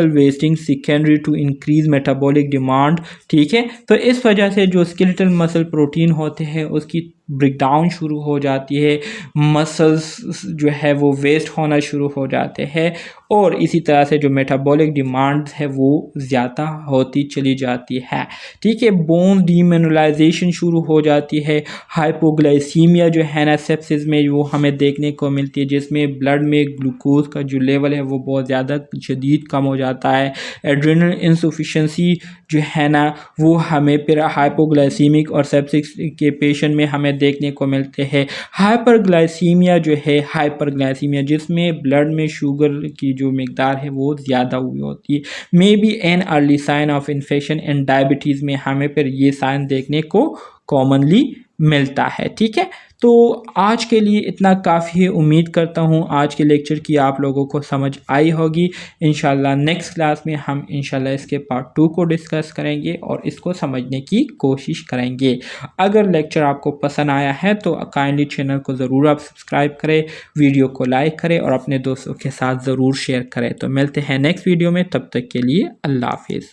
wasting secondary to increase metabolic demand. ठीक है, तो इस वजह से जो स्केलेटल मसल प्रोटीन होते हैं उसकी ब्रेकडाउन शुरू हो जाती है, मसल्स जो है वो वेस्ट होना शुरू हो जाते हैं और इसी तरह से जो मेटाबॉलिक डिमांड है वो ज़्यादा होती चली जाती है। ठीक है, बोन डीमिनरलाइजेशन शुरू हो जाती है, हाइपोग्लाइसीमिया जो है ना सेप्सिस में वो हमें देखने को मिलती है जिसमें ब्लड में ग्लूकोज का जो लेवल है वो बहुत ज़्यादा शदीद कम हो जाता है। एड्रेनल इंसफिशेंसी जो है ना वो हमें फिर हाइपोग्लाइसीमिक और सेप्सिस के पेशेंट में हमें देखने को मिलते हैं। हाइपरग्लाइसीमिया जो है, हाइपरग्लाइसीमिया जिसमें ब्लड में शुगर की जो मिकदार है वो ज़्यादा हुई होती है, may be an early sign of infection and diabetes में हमें फिर ये साइन देखने को कॉमनली मिलता है। ठीक है, तो आज के लिए इतना काफ़ी है। उम्मीद करता हूँ आज के लेक्चर की आप लोगों को समझ आई होगी। इंशाल्लाह नेक्स्ट क्लास में हम इंशाल्लाह इसके पार्ट 2 को डिस्कस करेंगे और इसको समझने की कोशिश करेंगे। अगर लेक्चर आपको पसंद आया है तो काइंडली चैनल को ज़रूर आप सब्सक्राइब करें, वीडियो को लाइक करें और अपने दोस्तों के साथ ज़रूर शेयर करें। तो मिलते हैं नेक्स्ट वीडियो में, तब तक के लिए अल्लाह हाफिज़।